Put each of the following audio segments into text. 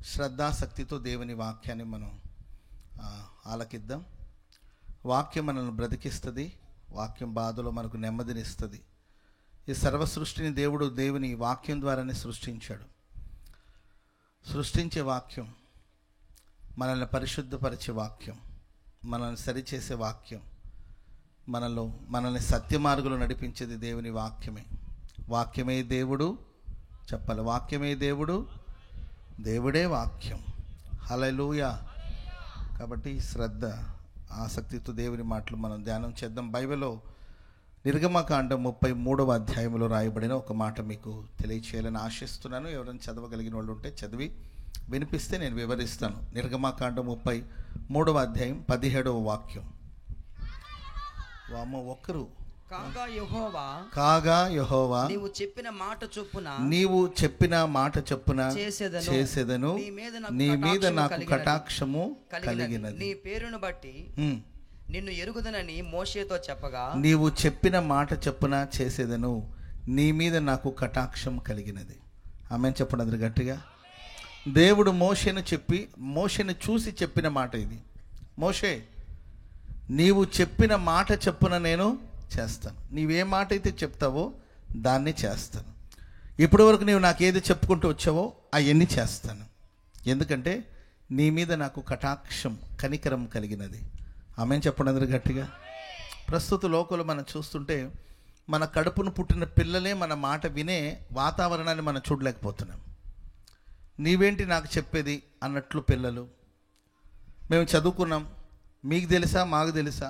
శ్రద్ధాశక్తితో దేవుని వాక్యాన్ని మనం ఆలకిద్దాం. వాక్యం మనల్ని బ్రతికిస్తుంది. వాక్యం బాధలో మనకు నెమ్మదినిస్తుంది. ఈ సర్వ సృష్టిని దేవుని వాక్యం ద్వారానే సృష్టించాడు. సృష్టించే వాక్యం, మనల్ని పరిశుద్ధపరిచే వాక్యం, మనల్ని సరిచేసే వాక్యం, మనల్ని సత్య మార్గంలో నడిపించేది దేవుని వాక్యమే. వాక్యమే దేవుడు చెప్పాలి. వాక్యమే దేవుడు, దేవుడే వాక్యం. హల్లెలూయా. కాబట్టి శ్రద్ధ ఆసక్తితో దేవుని మాటలు మనం ధ్యానం చేద్దాం. బైబిల్లో నిర్గమకాండం 33వ అధ్యాయంలో రాయబడిన ఒక మాట మీకు తెలియచేయాలని ఆశిస్తున్నాను. ఎవరైనా చదవగలిగిన వాళ్ళు ఉంటే చదివి వినిపిస్తే నేను వివరిస్తాను. నిర్గమకాండం 33వ అధ్యాయం 17వ వాక్యం. వామ ఒక్కరు కాగా యెహోవా నీవు చెప్పిన మాట చొప్పున చేసేదను, నీ మీద నాకు కటాక్షము కలిగినది. నీ పేరును బట్టి నిన్ను ఎరుగుదనని మోషేతో చెప్పగా, నీవు చెప్పిన మాట చొప్పున చేసేదను, నీ మీద నాకు కటాక్షం కలిగినది. ఆమెన్ చెప్పండి అందరు గట్టిగా. దేవుడు మోషేను చూసి చెప్పిన మాట ఇది. మోషే, నీవు చెప్పిన మాట చొప్పున నేను చేస్తాను. నీవే మాట అయితే చెప్తావో దాన్ని చేస్తాను. ఇప్పటి వరకు నీవు నాకు ఏది చెప్పుకుంటూ వచ్చావో అవన్నీ చేస్తాను. ఎందుకంటే నీ మీద నాకు కటాక్షం, కనికరం కలిగినది. ఆమెన్ చెప్పండి అందరూ గట్టిగా. ప్రస్తుత లోకంలో మనం చూస్తుంటే మన కడుపును పుట్టిన పిల్లలే మన మాట వినే వాతావరణాన్ని మనం చూడలేకపోతున్నాం. నీవేంటి నాకు చెప్పేది అన్నట్లు పిల్లలు. మేము చదువుకున్నాం, మీకు తెలుసా మాకు తెలుసా,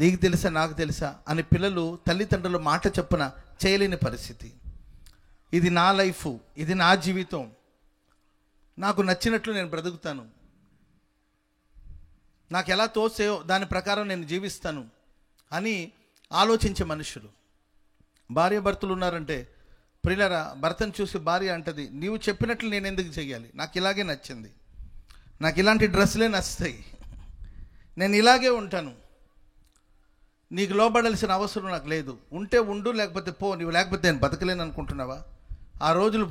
నీకు తెలుసా నాకు తెలుసా అని పిల్లలు తల్లిదండ్రుల మాట చొప్పున చేయలేని పరిస్థితి. ఇది నా లైఫ్, ఇది నా జీవితం, నాకు నచ్చినట్లు నేను బ్రతుకుతాను, నాకు ఎలా తోసేయో దాని ప్రకారం నేను జీవిస్తాను అని ఆలోచించే మనుషులు. భార్య భర్తలు ఉన్నారంటే, ప్రియులారా, భర్తను చూసి భార్య అంటది, నీవు చెప్పినట్లు నేను ఎందుకు చెయ్యాలి, నాకు ఇలాగే నచ్చింది, నాకు ఇలాంటి డ్రెస్సులే నచ్చుతాయి, నేను ఇలాగే ఉంటాను, నీకు లోబడాల్సిన అవసరం నాకు లేదు, ఉంటే ఉండు లేకపోతే పో, నీవు లేకపోతే నేను బతకలేను అనుకుంటున్నావా? ఆ రోజులు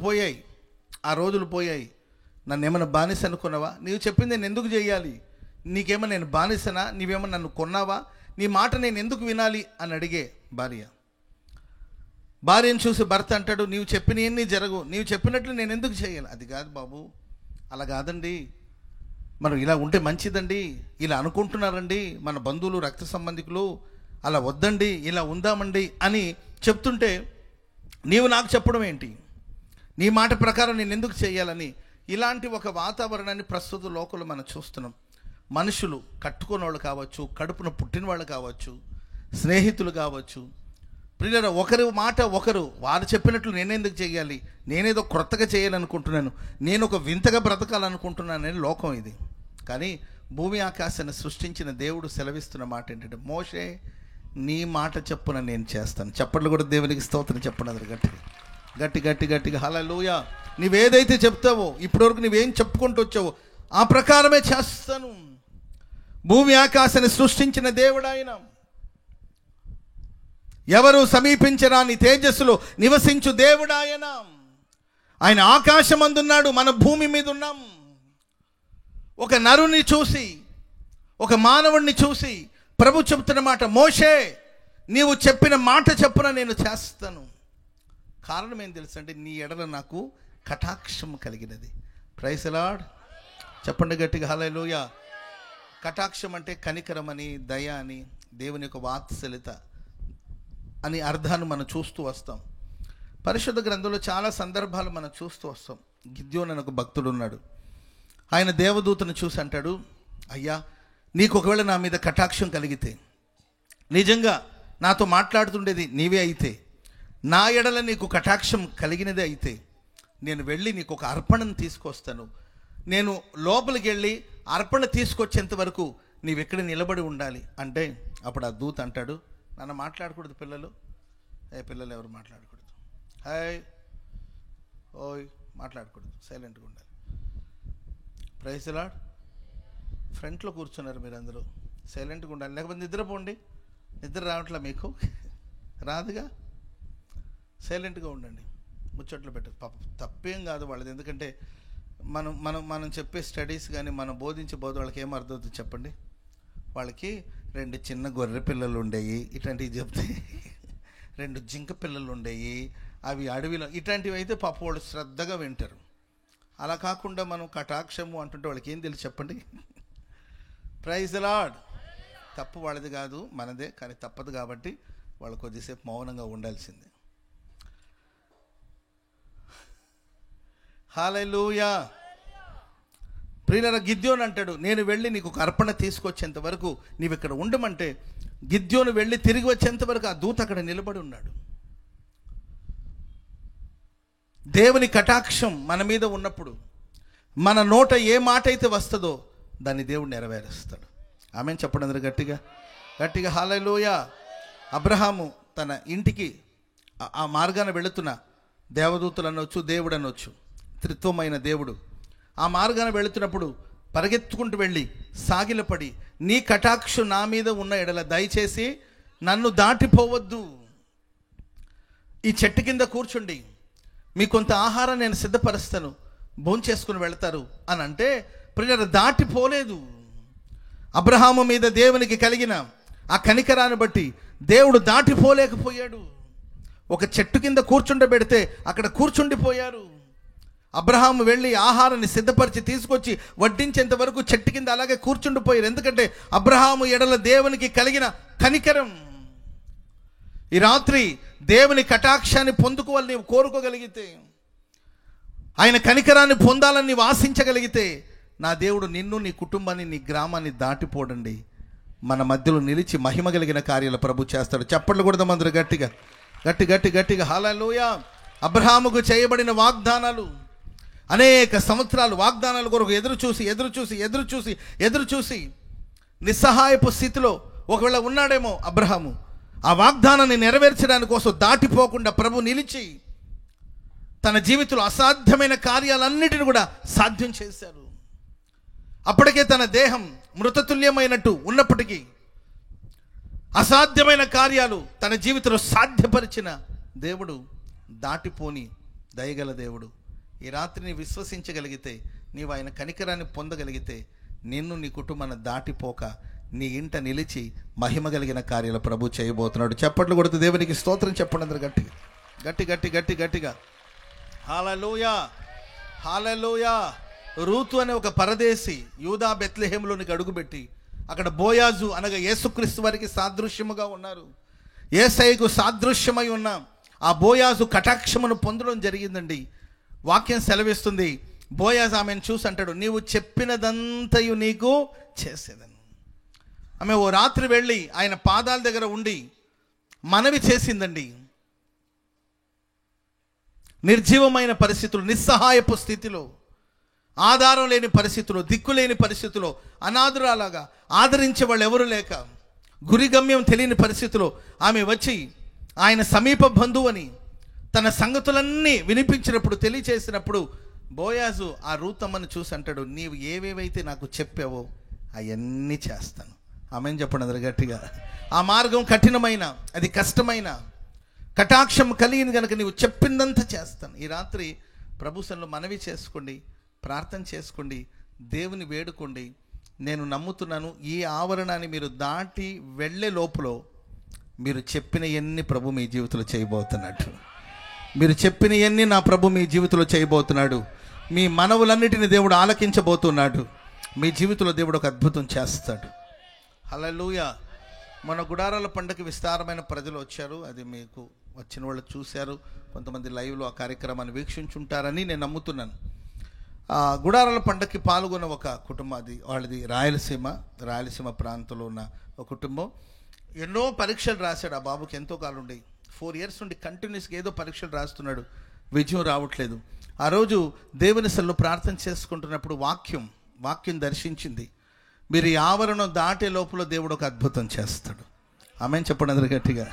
పోయాయి. నన్ను ఏమైనా బానిస అనుకున్నావా? నీవు చెప్పింది నేను ఎందుకు చేయాలి? నీకేమో నేను బానిసనా? నీవేమో నన్ను కొన్నావా? నీ మాట నేను ఎందుకు వినాలి అని అడిగే భార్యను చూసి భర్త అంటాడు, నీవు చెప్పినవన్నీ జరగు, నీవు చెప్పినట్లు నేను ఎందుకు చేయాలి? అది కాదు బాబు, అలా కాదండి, మనం ఇలా ఉంటే మంచిదండి, ఇలా అనుకుంటున్నారండి మన బంధువులు, రక్త సంబంధికులు, అలా వద్దండి, ఇలా ఉందామండి అని చెప్తుంటే నీవు నాకు చెప్పడం ఏంటి? నీ మాట ప్రకారం నేను ఎందుకు చేయాలని ఇలాంటి ఒక వాతావరణాన్ని ప్రస్తుత లోకంలో మనం చూస్తున్నాం. మనుషులు, కట్టుకున్న వాళ్ళు కావచ్చు, కడుపున పుట్టిన వాళ్ళు కావచ్చు, స్నేహితులు కావచ్చు, ప్రియులారా, ఒకరి మాట ఒకరు వారు చెప్పినట్లు నేనెందుకు చేయాలి, నేనేదో క్రొత్తగా చేయాలనుకుంటున్నాను, నేను ఒక వింతగా బ్రతకాలనుకుంటున్నానని లోకం ఇది. కానీ భూమి ఆకాశాన్ని సృష్టించిన దేవుడు సెలవిస్తున్న మాట ఏంటంటే, మోషే నీ మాట చెప్పున నేను చేస్తాను. చప్పట్లు కూడా దేవునికి స్తోత్రం చెప్పండి అందరు గట్టిగా. హల్లెలూయా. నీవేదైతే చెప్తావో, ఇప్పటివరకు నువ్వేం చెప్పుకుంటూ వచ్చావో ఆ ప్రకారమే చేస్తాను. భూమి ఆకాశాన్ని సృష్టించిన దేవుడు ఆయన. ఎవరు సమీపించరాని తేజస్సులో నివసించు దేవుడు ఆయన. ఆయన ఆకాశమందున్నాడు, మన భూమి మీద ఉన్నాం. ఒక నరుని చూసి, ఒక మానవుడిని చూసి ప్రభు చెప్తున్న మాట, మోషే నీవు చెప్పిన మాట చెప్పున నేను చేస్తాను. కారణం ఏం తెలుసు అంటే, నీ ఎడల నాకు కటాక్షం కలిగినది. Praise the Lord. చెప్పండి గట్టిగా హల్లెలూయా. కటాక్షం అంటే కనికరం అని, దయ అని, దేవుని యొక్క వాత్సల్యత అని అర్థాన్ని మనం చూస్తూ వస్తాం. పరిశుద్ధ గ్రంథంలో చాలా సందర్భాలు మనం చూస్తూ వస్తాం. గిద్యోను అనే ఒక భక్తుడు ఉన్నాడు. ఆయన దేవదూతను చూసి అంటాడు, అయ్యా, నీకు ఒకవేళ నా మీద కటాక్షం కలిగితే, నిజంగా నాతో మాట్లాడుతుండేది నీవే అయితే, నా ఎడల నీకు కటాక్షం కలిగినదే అయితే, నేను వెళ్ళి నీకు ఒక అర్పణను తీసుకొస్తాను. నేను లోపలికి వెళ్ళి అర్పణ తీసుకొచ్చేంత వరకు నీవెక్కడ నిలబడి ఉండాలి అంటే, అప్పుడు ఆ దూత అంటాడు, నన్ను మాట్లాడకూడదు పిల్లలు, పిల్లలు ఎవరు మాట్లాడకూడదు, హాయ్ ఓయ్ మాట్లాడకూడదు, సైలెంట్గా ఉండాలి. Praise the Lord. ఫ్రంట్లో కూర్చున్నారు మీరందరూ, సైలెంట్గా ఉండాలి, లేకపోతే నిద్రపోండి. నిద్ర రావట్లా మీకు? రాదుగా. సైలెంట్గా ఉండండి, ముచ్చట్లు పెట్టదు. పాప తప్పేం కాదు వాళ్ళది, ఎందుకంటే మనం చెప్పే స్టడీస్ కానీ మనం బోధించే బోధ వాళ్ళకి ఏం అర్థమవుతుంది చెప్పండి? వాళ్ళకి 2 చిన్న గొర్రె పిల్లలు ఉండేవి, ఇట్లాంటివి చెప్తే 2 జింక పిల్లలు ఉండేవి, అవి అడవిలో, ఇట్లాంటివి అయితే పాప వాళ్ళు శ్రద్ధగా వింటారు. అలా కాకుండా మనం కటాక్షము అంటుంటే వాళ్ళకి ఏం తెలుసు చెప్పండి? Praise the Lord. తప్పు వాళ్ళది కాదు, మనదే, కానీ తప్పదు కాబట్టి వాళ్ళు కొద్దిసేపు మౌనంగా ఉండాల్సిందే. హల్లెలూయా. ప్రియులారా, గిద్యోను అంటాడు, నేను వెళ్ళి నీకు ఒక అర్పణ తీసుకొచ్చేంత వరకు నీవు ఇక్కడ ఉండమంటే గిద్యోను వెళ్ళి తిరిగి వచ్చేంత వరకు ఆ దూత అక్కడ నిలబడి ఉన్నాడు. దేవుని కటాక్షం మన మీద ఉన్నప్పుడు మన నోట ఏ మాట అయితే వస్తుందో దాన్ని దేవుడు నెరవేరుస్తాడు. ఆమేన్ చెప్పండి అందరూ గట్టిగా గట్టిగా హల్లెలూయా. అబ్రహాము తన ఇంటికి ఆ మార్గాన వెళుతున్న దేవదూతలు అనొచ్చు, దేవుడు అనొచ్చు, త్రిత్వమైన దేవుడు ఆ మార్గాన వెళుతున్నప్పుడు పరిగెత్తుకుంటూ వెళ్ళి సాగిలపడి, నీ కటాక్షం నా మీద ఉన్న ఎడల దయచేసి నన్ను దాటిపోవద్దు, ఈ చెట్టు కింద కూర్చుండి మీ కొంత ఆహారం నేను సిద్ధపరుస్తాను, భోంచేసుకుని వెళతారు అని అంటే ప్రియులారా, దాటిపోలేదు. అబ్రహాము మీద దేవునికి కలిగిన ఆ కనికరాన్ని బట్టి దేవుడు దాటిపోలేకపోయాడు. ఒక చెట్టు కింద కూర్చుండబెడితే అక్కడ కూర్చుండిపోయారు. అబ్రహాము వెళ్ళి ఆహారాన్ని సిద్ధపరిచి తీసుకొచ్చి వడ్డించేంత వరకు చెట్టు కింద అలాగే కూర్చుండిపోయారు. ఎందుకంటే అబ్రహాము ఎడల దేవునికి కలిగిన కనికరం. ఈ రాత్రి దేవుని కటాక్షాన్ని పొందుకోవాలని నీవు కోరుకోగలిగితే, ఆయన కనికరాన్ని పొందాలని నీవు ఆశించగలిగితే, నా దేవుడు నిన్ను, నీ కుటుంబాన్ని, నీ గ్రామాన్ని దాటిపోడండి మన మధ్యలో నిలిచి మహిమ కలిగిన కార్యాలు ప్రభు చేస్తాడు. చప్పట్లు కొడదాం అందరూ గట్టిగా గట్టిగా హల్లెలూయా. అబ్రహాముకు చేయబడిన వాగ్దానాలు, అనేక సంవత్సరాలు వాగ్దానాల కొరకు ఎదురు చూసి నిస్సహాయపు స్థితిలో ఒకవేళ ఉన్నాడేమో అబ్రహాము, ఆ వాగ్దానాన్ని నెరవేర్చడానికి కోసం దాటిపోకుండా ప్రభు నిలిచి తన జీవితంలో అసాధ్యమైన కార్యాలన్నిటిని కూడా సాధ్యం చేశారు. అప్పటికే తన దేహం మృతతుల్యమైనట్టు ఉన్నప్పటికీ అసాధ్యమైన కార్యాలు తన జీవితంలో సాధ్యపరిచిన దేవుడు, దాటిపోని దయగల దేవుడు. ఈ రాత్రిని విశ్వసించగలిగితే, నీవు ఆయన కనికరాన్ని పొందగలిగితే, నిన్ను, నీ కుటుంబాన్ని దాటిపోక నీ ఇంట నిలిచి మహిమ కలిగిన కార్యాలు ప్రభు చేయబోతున్నాడు. చప్పట్లు కొడుతూ దేవునికి స్తోత్రం చెప్పండి అందరూ గట్టిగా హల్లెలూయా హల్లెలూయా. రూతు అనే ఒక పరదేశి యూదా బెత్లెహేములోనికి అడుగుపెట్టి అక్కడ బోయాజు అనగా యేసుక్రీస్తు వారికి సాదృశ్యముగా ఉన్నారు. యేసయ్యకు సాదృశ్యమై ఉన్న ఆ బోయాజు కటాక్షమును పొందడం జరిగిందండి. వాక్యం సెలవిస్తుంది, బోయాజు ఆమెను చూసి అంటాడు, నీవు చెప్పినదంతయు నీకు చేసేదను. ఆమె ఓ రాత్రి వెళ్ళి ఆయన పాదాల దగ్గర ఉండి మనవి చేసిందండి. నిర్జీవమైన పరిస్థితులు, నిస్సహాయపు స్థితిలో, ఆధారం లేని పరిస్థితుల్లో, దిక్కులేని పరిస్థితుల్లో, అనాథురాలాగా ఆదరించే వాళ్ళు ఎవరు లేక, గురిగమ్యం తెలియని పరిస్థితిలో ఆమె వచ్చి ఆయన సమీప బంధువు అని తన సంగతులన్నీ వినిపించినప్పుడు, తెలియచేసినప్పుడు బోయాజు ఆ రూతమ్మను చూసి అంటాడు, నీవు ఏవేవైతే నాకు చెప్పావో అవన్నీ చేస్తాను. ఆమెను చెప్పండి అందరు గట్టిగా. ఆ మార్గం కఠినమైన, అది కష్టమైన, కటాక్షం కలిగిన కనుక నీవు చెప్పిందంతా చేస్తాను. ఈ రాత్రి ప్రభు సన్నిధిలో మనవి చేసుకోండి, ప్రార్థన చేసుకోండి, దేవుని వేడుకోండి. నేను నమ్ముతున్నాను, ఈ ఆవరణాన్ని మీరు దాటి వెళ్ళే లోపల మీరు చెప్పిన ఎన్ని ప్రభు మీ జీవితంలో చేయబోతున్నాడు. మీరు చెప్పిన ఎన్ని నా ప్రభు మీ జీవితంలో చేయబోతున్నాడు. మీ మనవులన్నిటిని దేవుడు ఆలకించబోతున్నాడు. మీ జీవితంలో దేవుడు ఒక అద్భుతం చేస్తాడు. హల్లెలూయా. మన గుడారాల పండుగకి విస్తారమైన ప్రజలు వచ్చారు. అది మీకు వచ్చిన వాళ్ళు చూశారు. కొంతమంది లైవ్లో ఆ కార్యక్రమాన్ని వీక్షించుంటారని నేను నమ్ముతున్నాను. గుడారాల పండుగకి పాల్గొన్న ఒక కుటుంబం, అది వాళ్ళది రాయలసీమ ప్రాంతంలో ఉన్న ఒక కుటుంబం. ఎన్నో పరీక్షలు రాశాడు. ఆ బాబుకి ఎంతో కాలం ఉండి 4 years నుండి కంటిన్యూస్గా ఏదో పరీక్షలు రాస్తున్నాడు, విజయం రావట్లేదు. ఆ రోజు దేవుని సన్నిధిలో ప్రార్థన చేసుకుంటున్నప్పుడు వాక్యం దర్శించింది. మీరు ఈ ఆవరణం దాటే లోపల దేవుడు ఒక అద్భుతం చేస్తాడు. ఆమెను చెప్పండి అందరు గట్టిగా.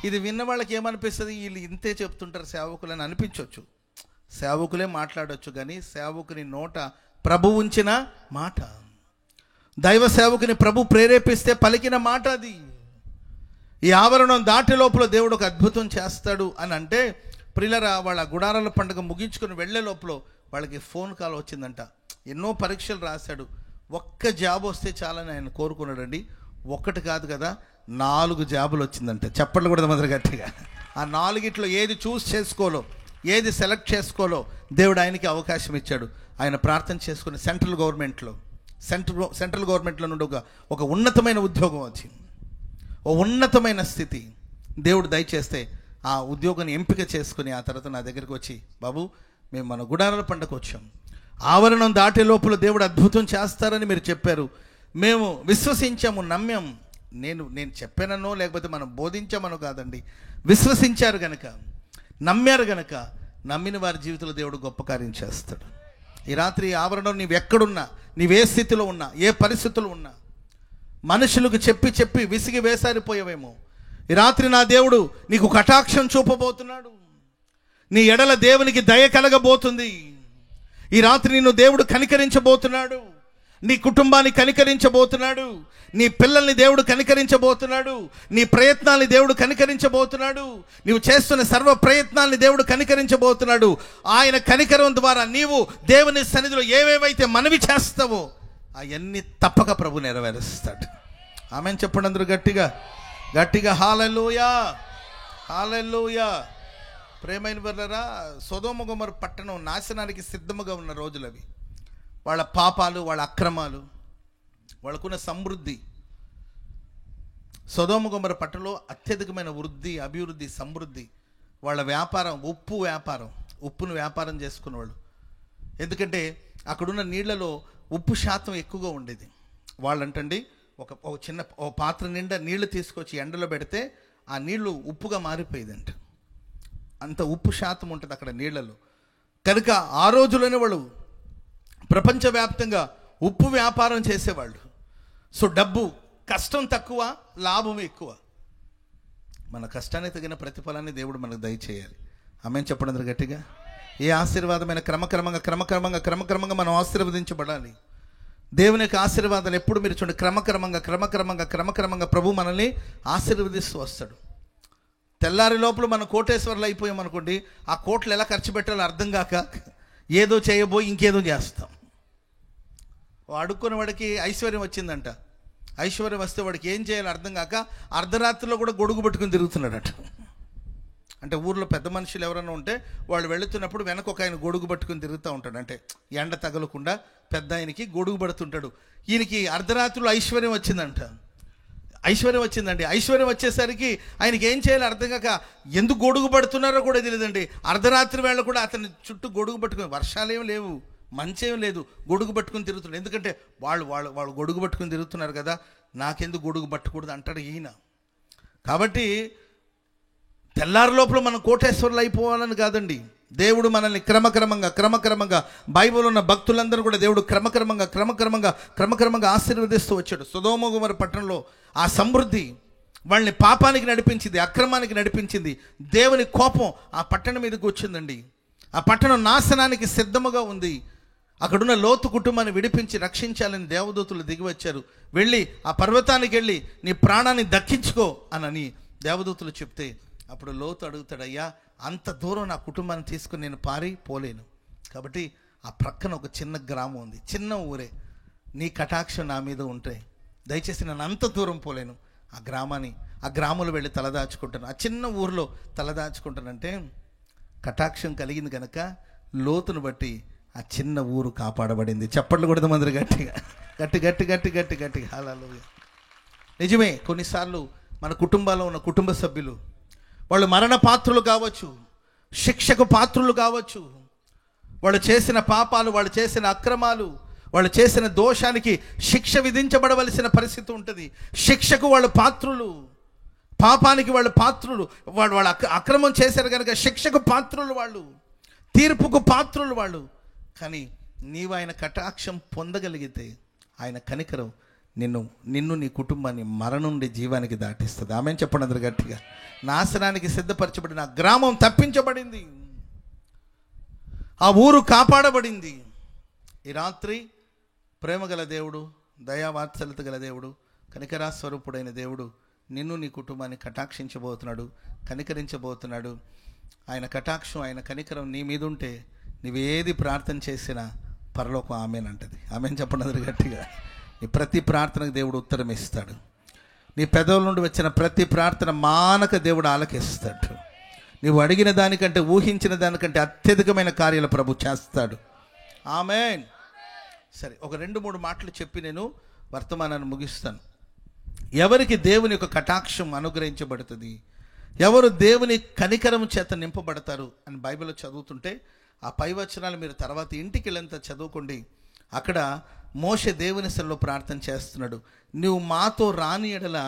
ఇది విన్న వాళ్ళకి ఏమనిపిస్తుంది, వీళ్ళు ఇంతే చెప్తుంటారు సేవకులు అని అనిపించవచ్చు. సేవకులే మాట్లాడవచ్చు, కానీ సేవకుని నోట ప్రభు ఉంచిన మాట, దైవ సేవకుని ప్రభు ప్రేరేపిస్తే పలికిన మాట అది. ఈ ఆవరణం దాటి లోపల దేవుడు ఒక అద్భుతం చేస్తాడు అని అంటే, ప్రియులరా, వాళ్ళ గుడారాల పండుగ ముగించుకొని వెళ్ళే లోపల వాళ్ళకి ఫోన్ కాల్ వచ్చిందంట. ఎన్నో పరీక్షలు రాశాడు, ఒక్క జాబ్ వస్తే చాలని ఆయన కోరుకున్నాడండి. ఒక్కటి కాదు కదా, 4 జాబులు వచ్చిందంట. చెప్పట్లు కూడా మొదలు గట్టిగా. ఆ 4గిట్లో ఏది చూస్ చేసుకోలో, ఏది సెలెక్ట్ చేసుకోలో దేవుడు ఆయనకి అవకాశం ఇచ్చాడు. ఆయన ప్రార్థన చేసుకుని సెంట్రల్ గవర్నమెంట్లో నుండి ఒక ఉన్నతమైన ఉద్యోగం వచ్చింది, ఓ ఉన్నతమైన స్థితి దేవుడు దయచేస్తే ఆ ఉద్యోగాన్ని ఎంపిక చేసుకుని ఆ తర్వాత నా దగ్గరికి వచ్చి, బాబు మేము మన గుడారాల పండగకు వచ్చాం, ఆవరణం దాటే లోపల దేవుడు అద్భుతం చేస్తారని మీరు చెప్పారు, మేము విశ్వసించాము, నమ్మాం. నేను చెప్పానో లేకపోతే మనం బోధించామనో కాదండి, విశ్వసించారు గనక, నమ్మారు గనక, నమ్మిన వారి జీవితంలో దేవుడు గొప్ప కార్యం చేస్తాడు. ఈ రాత్రి ఆవరణం నీవు ఎక్కడున్నా, నీవే స్థితిలో ఉన్నా, ఏ పరిస్థితుల్లో ఉన్నా, మనుషులకు చెప్పి చెప్పి విసిగి వేసారిపోయావేమో, ఈ రాత్రి నా దేవుడు నీకు కటాక్షం చూపబోతున్నాడు. నీ ఎడల దేవునికి దయ కలగబోతుంది. ఈ రాత్రి నిన్ను దేవుడు కనికరించబోతున్నాడు, నీ కుటుంబాన్ని కనికరించబోతున్నాడు, నీ పిల్లల్ని దేవుడు కనికరించబోతున్నాడు, నీ ప్రయత్నాల్ని దేవుడు కనికరించబోతున్నాడు, నీవు చేస్తున్న సర్వ ప్రయత్నాల్ని దేవుడు కనికరించబోతున్నాడు. ఆయన కనికరం ద్వారా నీవు దేవుని సన్నిధిలో ఏవేవైతే మనవి చేస్తావో అవన్నీ తప్పక ప్రభు నెరవేరుస్తాడు. ఆమెన్ చెప్పండి అందరూ గట్టిగా గట్టిగా. హల్లెలూయా, హల్లెలూయా. ప్రేమైన వారలారా, సొదొమ గొమొర్రా పట్టణం నాశనానికి సిద్ధముగా ఉన్న రోజులవి. వాళ్ళ పాపాలు, వాళ్ళ అక్రమాలు, వాళ్ళకున్న సమృద్ధి. సొదొమ గొమొర్రా పట్టణంలో అత్యధికమైన వృద్ధి, అభివృద్ధి, సమృద్ధి. వాళ్ళ వ్యాపారం ఉప్పును వ్యాపారం చేసుకునేవాళ్ళు. ఎందుకంటే అక్కడున్న నీళ్లలో ఉప్పు శాతం ఎక్కువగా ఉండేది. వాళ్ళంటండి ఒక చిన్న పాత్ర నిండా నీళ్లు తీసుకొచ్చి ఎండలో పెడితే ఆ నీళ్లు ఉప్పుగా మారిపోయేదంట. అంత ఉప్పు శాతం ఉంటుంది అక్కడ నీళ్లలో. కనుక ఆ రోజులోనే వాళ్ళు ప్రపంచవ్యాప్తంగా ఉప్పు వ్యాపారం చేసేవాళ్ళు. సో డబ్బు, కష్టం తక్కువ, లాభం ఎక్కువ. మన కష్టానికి తగిన ప్రతిఫలాన్ని దేవుడు మనకు దయచేయాలి. ఆమేన్ చెప్పండి అందరూ గట్టిగా. ఏ ఆశీర్వాదమైన క్రమక్రమంగా మనం ఆశీర్వదించబడాలి. దేవుని యొక్క ఆశీర్వాదాలు ఎప్పుడు మీరు చూడండి, క్రమక్రమంగా ప్రభు మనల్ని ఆశీర్వదిస్తూ వస్తాడు. తెల్లారి లోపల మనం కోటేశ్వర్లు అయిపోయాం అనుకోండి, ఆ కోట్లు ఎలా ఖర్చు పెట్టాలో అర్థం కాక ఏదో చేయబోయి ఇంకేదో చేస్తాం. అడుక్కున్న వాడికి ఐశ్వర్యం వచ్చిందంట. ఐశ్వర్యం వస్తే వాడికి ఏం చేయాలో అర్థం కాక అర్ధరాత్రిలో కూడా గొడుగు పట్టుకుని తిరుగుతున్నాడట. అంటే ఊర్లో పెద్ద మనుషులు ఎవరైనా ఉంటే వాళ్ళు వెళుతున్నప్పుడు వెనక ఒక ఆయన గొడుగు పట్టుకుని తిరుగుతూ ఉంటాడు. అంటే ఎండ తగలకుండా పెద్ద ఆయనకి గొడుగు పడుతుంటాడు. ఈయనకి అర్ధరాత్రిలో ఐశ్వర్యం వచ్చిందంట. ఐశ్వర్యం వచ్చేసరికి ఆయనకి ఏం చేయాలో అర్థం కాక ఎందుకు గొడుగు పడుతున్నారో కూడా తెలియదండి. అర్ధరాత్రి వేళ కూడా అతని చుట్టూ గొడుగు పట్టుకుని, వర్షాలేం లేవు, మంచేం లేదు, గొడుగు పట్టుకుని తిరుగుతున్నాడు. ఎందుకంటే వాళ్ళు గొడుగు పట్టుకుని తిరుగుతున్నారు కదా, నాకెందుకు గొడుగు పట్టకూడదు అంటాడు ఈయన. కాబట్టి తెల్లారి లోపల మనం కోటేశ్వర్లు అయిపోవాలని కాదండి. దేవుడు మనల్ని క్రమక్రమంగా బైబిల్ ఉన్న భక్తులందరూ కూడా దేవుడు క్రమక్రమంగా ఆశీర్వదిస్తూ వచ్చాడు. సొదొమ గొమొర్రా పట్టణంలో ఆ సమృద్ధి వాళ్ళని పాపానికి నడిపించింది, అక్రమానికి నడిపించింది. దేవుని కోపం ఆ పట్టణం మీదకి వచ్చిందండి. ఆ పట్టణం నాశనానికి సిద్ధముగా ఉంది. అక్కడున్న లోతు కుటుంబాన్ని విడిపించి రక్షించాలని దేవదూతలు దిగి వచ్చారు. వెళ్ళి ఆ పర్వతానికి వెళ్ళి నీ ప్రాణాన్ని దక్కించుకో అని దేవదూతలు చెప్తే అప్పుడు లోతు అడుగుతాడు, అయ్యా అంత దూరం నా కుటుంబాన్ని తీసుకుని నేను పారిపోలేను. కాబట్టి ఆ ప్రక్కన ఒక చిన్న గ్రామం ఉంది, చిన్న ఊరే. నీ కటాక్షం నా మీద ఉంటే దయచేసి నన్ను అంత దూరం పోలేను. ఆ గ్రామంలో వెళ్ళి తలదాచుకుంటాను, ఆ చిన్న ఊరిలో తలదాచుకుంటానంటే కటాక్షం కలిగింది కనుక లోతును బట్టి ఆ చిన్న ఊరు కాపాడబడింది. చప్పట్లు కొడదాం అందరూ గట్టిగా గట్టి. హల్లెలూయా. నిజమే, కొన్నిసార్లు మన కుటుంబాల్లో ఉన్న కుటుంబ సభ్యులు వాళ్ళు మరణ పాత్రులు కావచ్చు, శిక్షకు పాత్రులు కావచ్చు. వాళ్ళు చేసిన పాపాలు, వాళ్ళు చేసిన అక్రమాలు, వాళ్ళు చేసిన దోషానికి శిక్ష విధించబడవలసిన పరిస్థితి ఉంటుంది. శిక్షకు వాళ్ళు పాత్రులు, పాపానికి వాళ్ళు పాత్రులు. వాళ్ళు అక్రమం చేశారు కనుక శిక్షకు పాత్రులు వాళ్ళు, తీర్పుకు పాత్రులు వాళ్ళు. కానీ నీవు ఆయన కటాక్షం పొందగలిగితే ఆయన కనికరం నిన్ను నీ కుటుంబాన్ని మరణం నుండి జీవానికి దాటిస్తుంది. ఆమేన్ చెప్పండి అందరూ గట్టిగా. నాశనానికి సిద్ధపరచబడిన ఆ గ్రామం తప్పించబడింది, ఆ ఊరు కాపాడబడింది. ఈ రాత్రి ప్రేమగల దేవుడు, దయావాత్సల్యత గల దేవుడు, కనికరా స్వరూపుడైన దేవుడు నిన్ను నీ కుటుంబాన్ని కటాక్షించబోతున్నాడు, కనికరించబోతున్నాడు. ఆయన కటాక్షం, ఆయన కనికరం నీ మీద ఉంటే నువ్వేది ప్రార్థన చేసినా పరలోకం ఆమేనంటది. ఆమేన్ చెప్పండి అందరూ గట్టిగా. నీ ప్రతి ప్రార్థనకు దేవుడు ఉత్తరం ఇస్తాడు. నీ పెదవుల నుండి వచ్చిన ప్రతి ప్రార్థన మానక దేవుడు ఆలకిస్తాడు. నువ్వు అడిగిన దానికంటే, ఊహించిన దానికంటే అత్యధికమైన కార్యాలు ప్రభు చేస్తాడు. ఆమేన్. సరే, ఒక 2-3 మాటలు చెప్పి నేను వర్తమానాన్ని ముగిస్తాను. ఎవరికి దేవుని యొక్క కటాక్షం అనుగ్రహించబడుతుంది, ఎవరు దేవుని కనికరం చేత నింపబడతారు అని బైబిల్లో చదువుతుంటే, ఆ పై వచనాలు మీరు తర్వాత ఇంటికి వెళ్ళంత చదువుకోండి. అక్కడ మోషే దేవుని సన్నిధిలో ప్రార్థన చేస్తున్నాడు. నువ్వు మాతో రాని ఎడల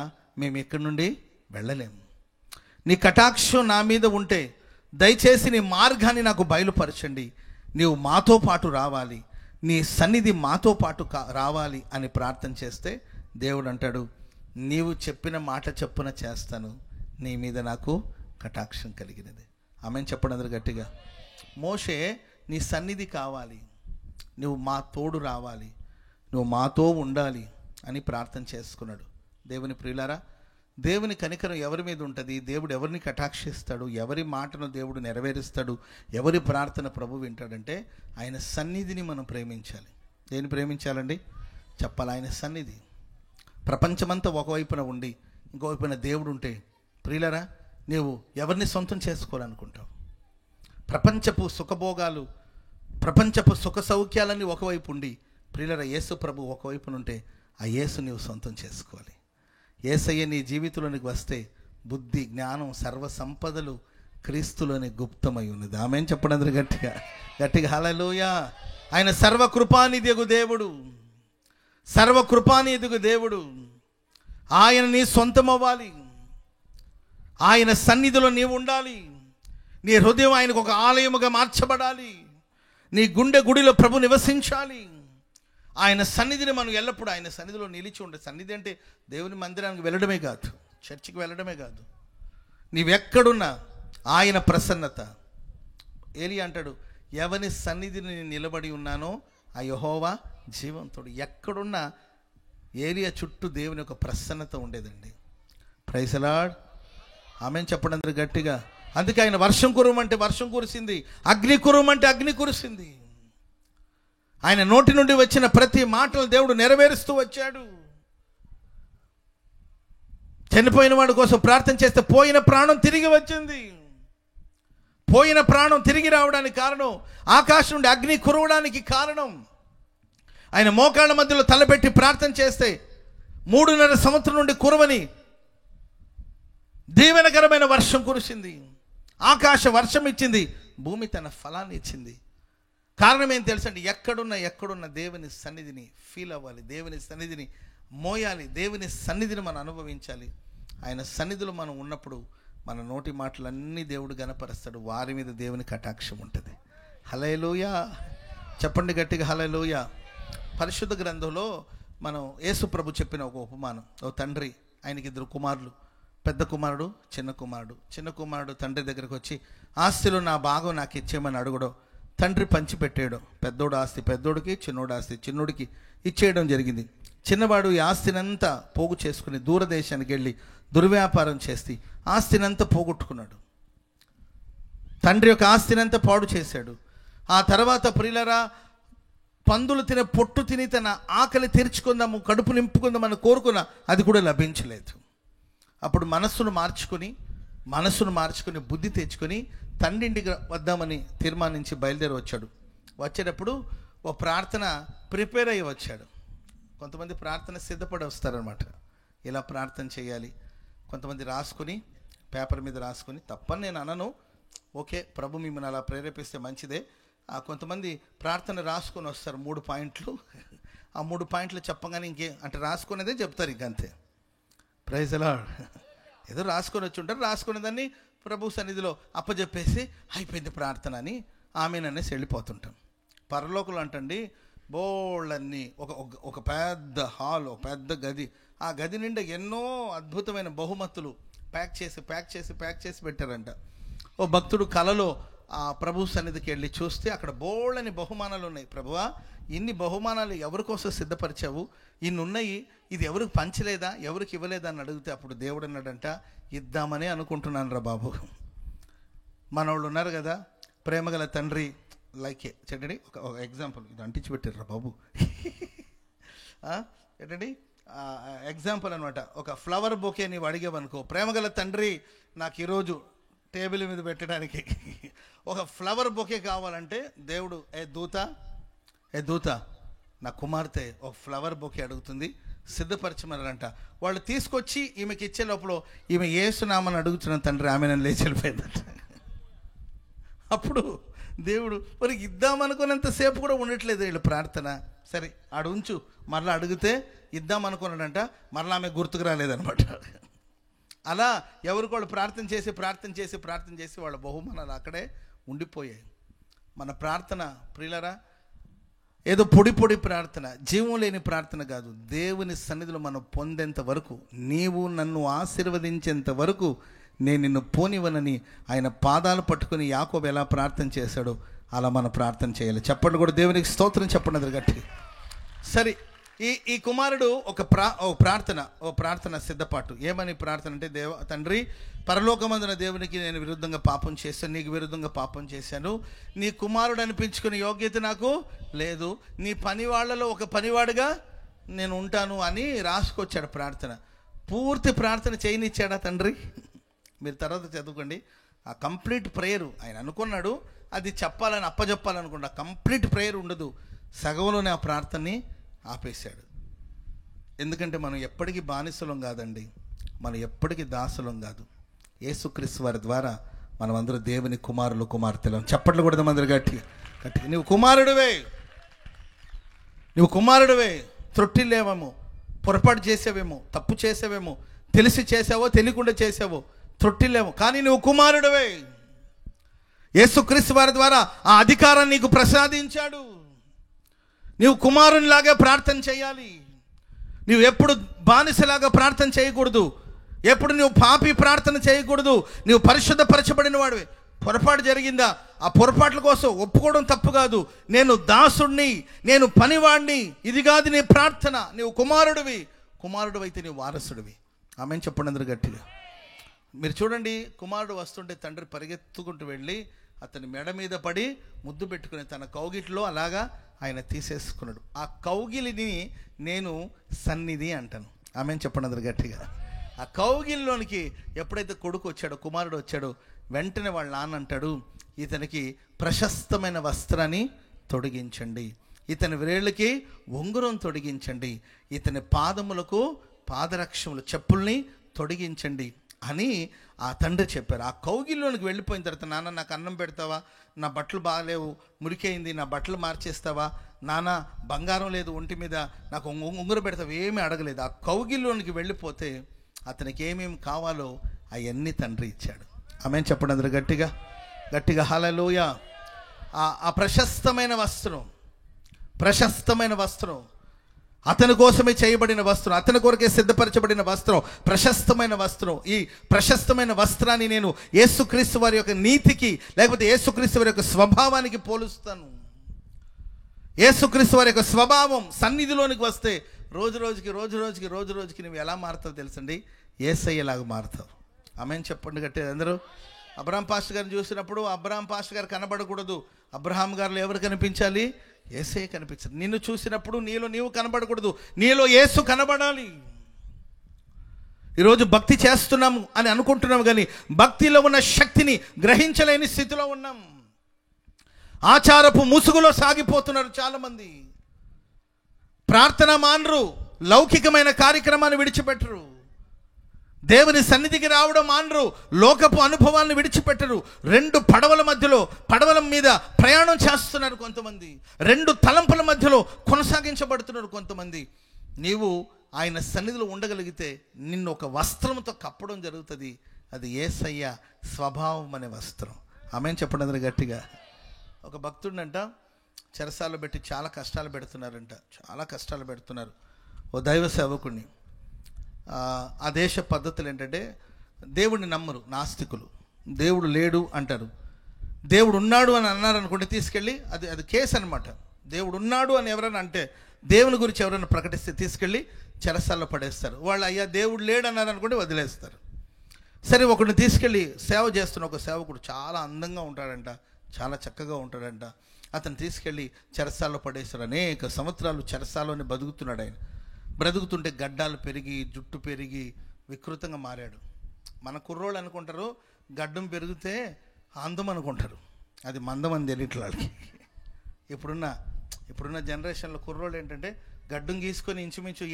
మేము ఎక్కడి నుండి వెళ్ళలేము. నీ కటాక్షం నా మీద ఉంటే దయచేసి నీ మార్గాన్ని నాకు బయలుపరచండి. నీవు మాతో పాటు రావాలి, నీ సన్నిధి మాతో పాటు రావాలి అని ప్రార్థన చేస్తే దేవుడు అంటాడు, నీవు చెప్పిన మాట చొప్పున చేస్తాను, నీ మీద నాకు కటాక్షం కలిగినది. ఆమెను చెప్పండి అందరు గట్టిగా. మోషే నీ సన్నిధి కావాలి, నువ్వు మా తోడు రావాలి, నువ్వు మాతో ఉండాలి అని ప్రార్థన చేసుకున్నాడు. దేవుని ప్రియులారా, దేవుని కనికరం ఎవరి మీద ఉంటుంది, దేవుడు ఎవరిని కటాక్షిస్తాడు, ఎవరి మాటను దేవుడు నెరవేరుస్తాడు, ఎవరి ప్రార్థన ప్రభు వింటాడంటే ఆయన సన్నిధిని మనం ప్రేమించాలి. దేన్ని ప్రేమించాలండి చెప్పాలి? ఆయన సన్నిధి. ప్రపంచమంతా ఒకవైపున ఉండి ఇంకోవైపున దేవుడు ఉంటే ప్రియులారా, నీవు ఎవరిని సొంతం చేసుకోవాలనుకుంటావు? ప్రపంచపు సుఖభోగాలు, ప్రపంచపు సుఖ సౌఖ్యాలన్నీ ఒకవైపు ఉండి ప్రియులారా యేసు ప్రభు ఒకవైపున ఉంటే ఆ యేసు నీవు సొంతం చేసుకోవాలి. యేసయ్య నీ జీవితంలోనికి వస్తే బుద్ధి, జ్ఞానం, సర్వ సంపదలు క్రీస్తులోని గుప్తమై ఉన్నది. ఆమేన్ చెప్పండి అందరూ గట్టిగా గట్టిగా. హల్లెలూయా. ఆయన సర్వకృపానిధియగు దేవుడు, సర్వకృపానిధియగు దేవుడు. ఆయన నీ సొంతం అవ్వాలి, ఆయన సన్నిధిలో నీవు ఉండాలి. నీ హృదయం ఆయనకు ఒక ఆలయముగా మార్చబడాలి, నీ గుండె గుడిలో ప్రభు నివసించాలి. ఆయన సన్నిధిని మనం ఎల్లప్పుడూ ఆయన సన్నిధిలో నిలిచి ఉండే. సన్నిధి అంటే దేవుని మందిరానికి వెళ్ళడమే కాదు, చర్చికి వెళ్ళడమే కాదు, నీవెక్కడున్నా ఆయన ప్రసన్నత. ఏలియా అంటాడు, ఎవరి సన్నిధిని నిలబడి ఉన్నానో ఆ యెహోవా జీవంతుడు. ఎక్కడున్నా ఏలియా చుట్టూ దేవుని యొక్క ప్రసన్నత ఉండేదండి. Praise the lord. ఆమేన్ చెప్పండి అందరూ గట్టిగా. అందుకే ఆయన వర్షం కురమంటే వర్షం కురిసింది, అగ్ని కురమంటే అగ్ని కురిసింది. ఆయన నోటి నుండి వచ్చిన ప్రతి మాటలు దేవుడు నెరవేరుస్తూ వచ్చాడు. చనిపోయిన వాడి కోసం ప్రార్థన చేస్తే పోయిన ప్రాణం తిరిగి వచ్చింది. పోయిన ప్రాణం తిరిగి రావడానికి కారణం, ఆకాశం నుండి అగ్ని కురవడానికి కారణం, ఆయన మోకాళ్ళ మధ్యలో తలపెట్టి ప్రార్థన చేస్తే 3.5 సంవత్సరం నుండి కురవని దీవెనకరమైన వర్షం కురిసింది. ఆకాశ వర్షం ఇచ్చింది, భూమి తన ఫలాన్ని ఇచ్చింది. కారణం ఏం తెలుసండి? ఎక్కడున్న దేవుని సన్నిధిని ఫీల్ అవ్వాలి, దేవుని సన్నిధిని మోయాలి, దేవుని సన్నిధిని మనం అనుభవించాలి. ఆయన సన్నిధిలో మనం ఉన్నప్పుడు మన నోటి మాటలన్నీ దేవుడు గణపరుస్తాడు. వారి మీద దేవుని కటాక్షం ఉంటుంది. హల్లెలూయా చెప్పండి గట్టిగా, హల్లెలూయా. పరిశుద్ధ గ్రంథంలో మనం యేసు ప్రభు చెప్పిన ఒక ఉపమానం. ఓ తండ్రి, ఆయనకి 2 కుమారులు, పెద్ద కుమారుడు, చిన్న కుమారుడు. చిన్న కుమారుడు తండ్రి దగ్గరకు వచ్చి ఆస్తిలో నా భాగం నాకు ఇచ్చేయమని అడుగుడో, తండ్రి పంచిపెట్టాడు. పెద్దోడు ఆస్తి పెద్దోడికి, చిన్నోడు ఆస్తి చిన్నోడికి ఇచ్చేయడం జరిగింది. చిన్నవాడు ఈ ఆస్తినంతా పోగు చేసుకుని దూరదేశానికి వెళ్ళి దుర్వ్యాపారం చేసి ఆస్తినంతా పోగొట్టుకున్నాడు. తండ్రి యొక్క ఆస్తినంతా పాడు చేశాడు. ఆ తర్వాత ప్రియులరా, పందులు తినే పొట్టు తిని తన ఆకలి తీర్చుకుందాము, కడుపు నింపుకుందామని కోరుకున్న అది కూడా లభించలేదు. అప్పుడు మనస్సును మార్చుకొని బుద్ధి తెచ్చుకొని తండ్రి ఇంటికి వద్దామని తీర్మానించి బయలుదేరి వచ్చాడు. వచ్చేటప్పుడు ఓ ప్రార్థన ప్రిపేర్ అయ్యి వచ్చాడు. కొంతమంది ప్రార్థన సిద్ధపడి వస్తారనమాట, ఇలా ప్రార్థన చేయాలి. కొంతమంది రాసుకొని పేపర్ మీద రాసుకొని, తప్పని నేను అనను, ఓకే ప్రభు మిమ్మల్ని అలా ప్రేరేపిస్తే మంచిదే. కొంతమంది ప్రార్థన రాసుకొని వస్తారు 3 పాయింట్లు. ఆ 3 పాయింట్లు చెప్పగానే ఇంకే అంటే రాసుకునేదే చెప్తారు, ఇంకంతే. Praise the Lord. ఏదో రాసుకొని వచ్చి ఉంటారు, రాసుకునే దాన్ని ప్రభు సన్నిధిలో అప్పచెప్పేసి అయిపోయింది ప్రార్థన అని ఆమెననేసి వెళ్ళిపోతుంటాం. పరలోకులు అంటండి బోళ్ళన్నీ ఒక పెద్ద హాల్, ఒక పెద్ద గది. ఆ గది నిండా ఎన్నో అద్భుతమైన బహుమతులు ప్యాక్ చేసి పెట్టారంట. ఓ భక్తుడు కలలో ఆ ప్రభు సన్నిధికి వెళ్ళి చూస్తే అక్కడ బోళ్ళని బహుమానాలు ఉన్నాయి. ప్రభువా, ఇన్ని బహుమానాలు ఎవరి కోసం సిద్ధపరిచావు, ఇన్ని ఉన్నాయి, ఇది ఎవరికి పంచలేదా, ఎవరికి ఇవ్వలేదా అని అడిగితే అప్పుడు దేవుడు అన్నాడంట, ఇద్దామని అనుకుంటున్నాను రా బాబు. మనోళ్ళు ఉన్నారు కదా, ప్రేమగల తండ్రి, లైక్ ఏంటండి, ఒక ఎగ్జాంపుల్, ఇది అంటించి పెట్టారు బాబు. ఏంటండి ఎగ్జాంపుల్ అనమాట. ఒక ఫ్లవర్ బొకే నీవు అడిగేవనుకో, ప్రేమగల తండ్రి నాకు ఈరోజు టేబుల్ మీద పెట్టడానికి ఒక ఫ్లవర్ బొకే కావాలంటే దేవుడు, ఏ దూత నా కుమార్తె ఒక ఫ్లవర్ బొకే అడుగుతుంది, సిద్ధపరచమన్నారంట. వాళ్ళు తీసుకొచ్చి ఈమెకి ఇచ్చే లోపల ఈమె యేసునామని అడుగుతున్న తండ్రి ఆమె నన్ను లేచి వెళ్ళిపోయిందట. అప్పుడు దేవుడు మరి ఇద్దామనుకున్నంతసేపు కూడా ఉండట్లేదు వీళ్ళు ప్రార్థన. సరే ఆడు ఉంచు, మరలా అడిగితే ఇద్దామనుకున్నాడంట, మరలా ఆమె గుర్తుకు రాలేదనమాట. అలా ఎవరికి వాళ్ళు ప్రార్థన చేసి వాళ్ళ బహుమానాలు అక్కడే ఉండిపోయాయి. మన ప్రార్థన ప్రియులరా ఏదో పొడి ప్రార్థన, జీవం లేని ప్రార్థన కాదు. దేవుని సన్నిధిలో మనం పొందేంత వరకు, నీవు నన్ను ఆశీర్వదించేంత వరకు నేను నిన్ను పోనివ్వనని ఆయన పాదాలు పట్టుకుని యాకోబు ఎలా ప్రార్థన చేశాడో అలా మనం ప్రార్థన చేయాలి. చెప్పండి కూడా దేవునికి స్తోత్రం చెప్పండి అది గట్టి. సరే, ఈ కుమారుడు ఒక ప్రార్థన సిద్ధపాటు. ఏమని ప్రార్థన అంటే, తండ్రి పరలోకమందున దేవునికి నేను విరుద్ధంగా పాపం చేశాను, నీకు విరుద్ధంగా పాపం చేశాను, నీ కుమారుడు అనిపించుకునే యోగ్యత నాకు లేదు, నీ పని వాళ్ళలో ఒక పనివాడుగా నేను ఉంటాను అని రాసుకొచ్చాడు ప్రార్థన. పూర్తి ప్రార్థన చేయనిచ్చాడా తండ్రి? మీరు తర్వాత చదువుకోండి. ఆ కంప్లీట్ ప్రేయరు ఆయన అనుకున్నాడు, అది చెప్పాలని అప్పచెప్పాలనుకున్నా కంప్లీట్ ప్రేయర్ ఉండదు, సగంలోనే ఆ ప్రార్థనని ఆపేశాడు. ఎందుకంటే మనం ఎప్పటికీ బానిసలం కాదండి, మనం ఎప్పటికీ దాసులం కాదు. యేసుక్రీస్తు వారి ద్వారా మనం అందరూ దేవుని కుమారులు కుమార్తెలం. చప్పట్లు కూడా అందరూ గట్టిగా. నువ్వు కుమారుడివే, త్రొట్టిల్లేమో, పొరపాటు చేసేవేమో, తప్పు చేసేవేమో, తెలిసి చేసావో తెలియకుండా చేసావో, త్రొట్టిల్లేమో, కానీ నువ్వు కుమారుడివే. యేసుక్రీస్తు వారి ద్వారా ఆ అధికారాన్ని నీకు ప్రసాదించాడు. నీవు కుమారునిలాగా ప్రార్థన చేయాలి. నువ్వు ఎప్పుడు బానిసలాగా ప్రార్థన చేయకూడదు, ఎప్పుడు నువ్వు పాపి ప్రార్థన చేయకూడదు. నువ్వు పరిశుద్ధపరచబడిన వాడివి. పొరపాటు జరిగిందా, ఆ పొరపాట్ల కోసం ఒప్పుకోవడం తప్పు కాదు. నేను దాసుడిని, నేను పనివాడిని, ఇది కాదు నీ ప్రార్థన. నువ్వు కుమారుడు అయితే నీవు వారసుడివి. ఆమెను చెప్పండి అందరూ గట్టిగా. మీరు చూడండి, కుమారుడు వస్తుంటే తండ్రి పరిగెత్తుకుంటూ వెళ్ళి అతని మెడ మీద పడి ముద్దు పెట్టుకుని తన కౌగిట్లో అలాగా ఆయన తీసేసుకున్నాడు. ఆ కౌగిలిని నేను సన్నిధి అంటాను. ఆమెను చెప్పండి అందరూ గట్టిగా. ఆ కౌగిలిలోనికి ఎప్పుడైతే కొడుకు వచ్చాడో, కుమారుడు వచ్చాడో, వెంటనే వాళ్ళ నాన్న అంటాడు, ఇతనికి ప్రశస్తమైన వస్త్రాన్ని తొడిగించండి, ఇతని వేళ్ళకి ఉంగరం తొడిగించండి, ఇతని పాదములకు పాదరక్షములు చెప్పుల్ని తొడిగించండి అని ఆ తండ్రి చెప్పారు. ఆ కౌగిల్లోనికి వెళ్ళిపోయిన తర్వాత, నాన్న నాకు అన్నం పెడతావా, నా బట్టలు బాగాలేవు, మురికైంది, నా బట్టలు మార్చేస్తావా, నాన్న బంగారం లేదు ఒంటి మీద, నాకు ఉంగరం పెడతావు, ఏమీ అడగలేదు. ఆ కౌగిల్లోనికి వెళ్ళిపోతే అతనికి ఏమేమి కావాలో అవన్నీ తండ్రి ఇచ్చాడు. ఆమెను చెప్పండి అందరూ గట్టిగా హల్లెలూయా. ఆ ప్రశస్తమైన వస్త్రం అతని కోసమే చేయబడిన వస్త్రం, అతని కొరకే సిద్ధపరచబడిన వస్త్రం, ప్రశస్తమైన వస్త్రం. ఈ ప్రశస్తమైన వస్త్రాన్ని నేను యేసుక్రీస్తు వారి యొక్క నీతికి, లేకపోతే యేసుక్రీస్తు వారి యొక్క స్వభావానికి పోలుస్తాను. యేసుక్రీస్తు వారి యొక్క స్వభావం సన్నిధిలోనికి వస్తే రోజు రోజుకి నువ్వు ఎలా మారుతావు తెలుసండి? యేసయ్యలాగా మారుతావు. ఆమెను చెప్పండి గట్టి అందరూ. అబ్రహాం పాస్టర్ గారిని చూసినప్పుడు అబ్రహాం పాస్టర్ గారు కనబడకూడదు, అబ్రహాం గారిలో ఎవరు కనిపించాలి? యేసయ్య కనిపించాలి. నిన్ను చూసినప్పుడు నీలో నీవు కనబడకూడదు, నీలో యేసు కనబడాలి. ఈరోజు భక్తి చేస్తున్నాము అని అనుకుంటున్నాము, కానీ భక్తిలో ఉన్న శక్తిని గ్రహించలేని స్థితిలో ఉన్నాం. ఆచారపు ముసుగులో సాగిపోతున్నారు చాలామంది. ప్రార్థన మానరు, లౌకికమైన కార్యక్రమాన్ని విడిచిపెట్టరు, దేవుని సన్నిధికి రావడం మానరు, లోకపు అనుభవాలను విడిచిపెట్టరు. రెండు పడవల మీద ప్రయాణం చేస్తున్నారు కొంతమంది, రెండు తలంపుల మధ్యలో కొనసాగించబడుతున్నారు కొంతమంది. నీవు ఆయన సన్నిధిలో ఉండగలిగితే నిన్ను ఒక వస్త్రంతో కప్పడం జరుగుతుంది. అది యేసయ్య స్వభావం అనే వస్త్రం. ఆమెను చెప్పండి అందరూ గట్టిగా. ఒక భక్తుడినంట చెరసాల్లో పెట్టి చాలా కష్టాలు పెడుతున్నారు. ఓ దైవ సేవకుడిని. ఆ దేశ పద్ధతులు ఏంటంటే, దేవుడిని నమ్మరు నాస్తికులు, దేవుడు లేడు అంటారు. దేవుడు ఉన్నాడు అని అన్నారనుకుంటే తీసుకెళ్ళి అది కేసు అనమాట. దేవుడు ఉన్నాడు అని ఎవరైనా అంటే, దేవుని గురించి ఎవరైనా ప్రకటిస్తే తీసుకెళ్ళి చెరసాల్లో పడేస్తారు. వాళ్ళు అయ్యా దేవుడు లేడు అన్నారు అనుకుంటే వదిలేస్తారు. సరే, ఒకరిని తీసుకెళ్ళి సేవ చేస్తున్న ఒక సేవకుడు చాలా అందంగా ఉంటాడంట, చాలా చక్కగా ఉంటాడంట. అతను తీసుకెళ్ళి చెరసాల్లో పడేశారు. అనేక సంవత్సరాలు చెరసాలోనే బతుకుతున్నాడు ఆయన. బ్రతుకుతుంటే గడ్డాలు పెరిగి, జుట్టు పెరిగి వికృతంగా మారాడు. మన కుర్రోళ్ళు అనుకుంటారు గడ్డం పెరిగితే అందం అనుకుంటారు, అది మందం అని తెలియట్లే వాళ్ళకి. ఇప్పుడున్న జనరేషన్లో కుర్రోళ్ళు ఏంటంటే గడ్డం గీసుకొని ఇంచుమించు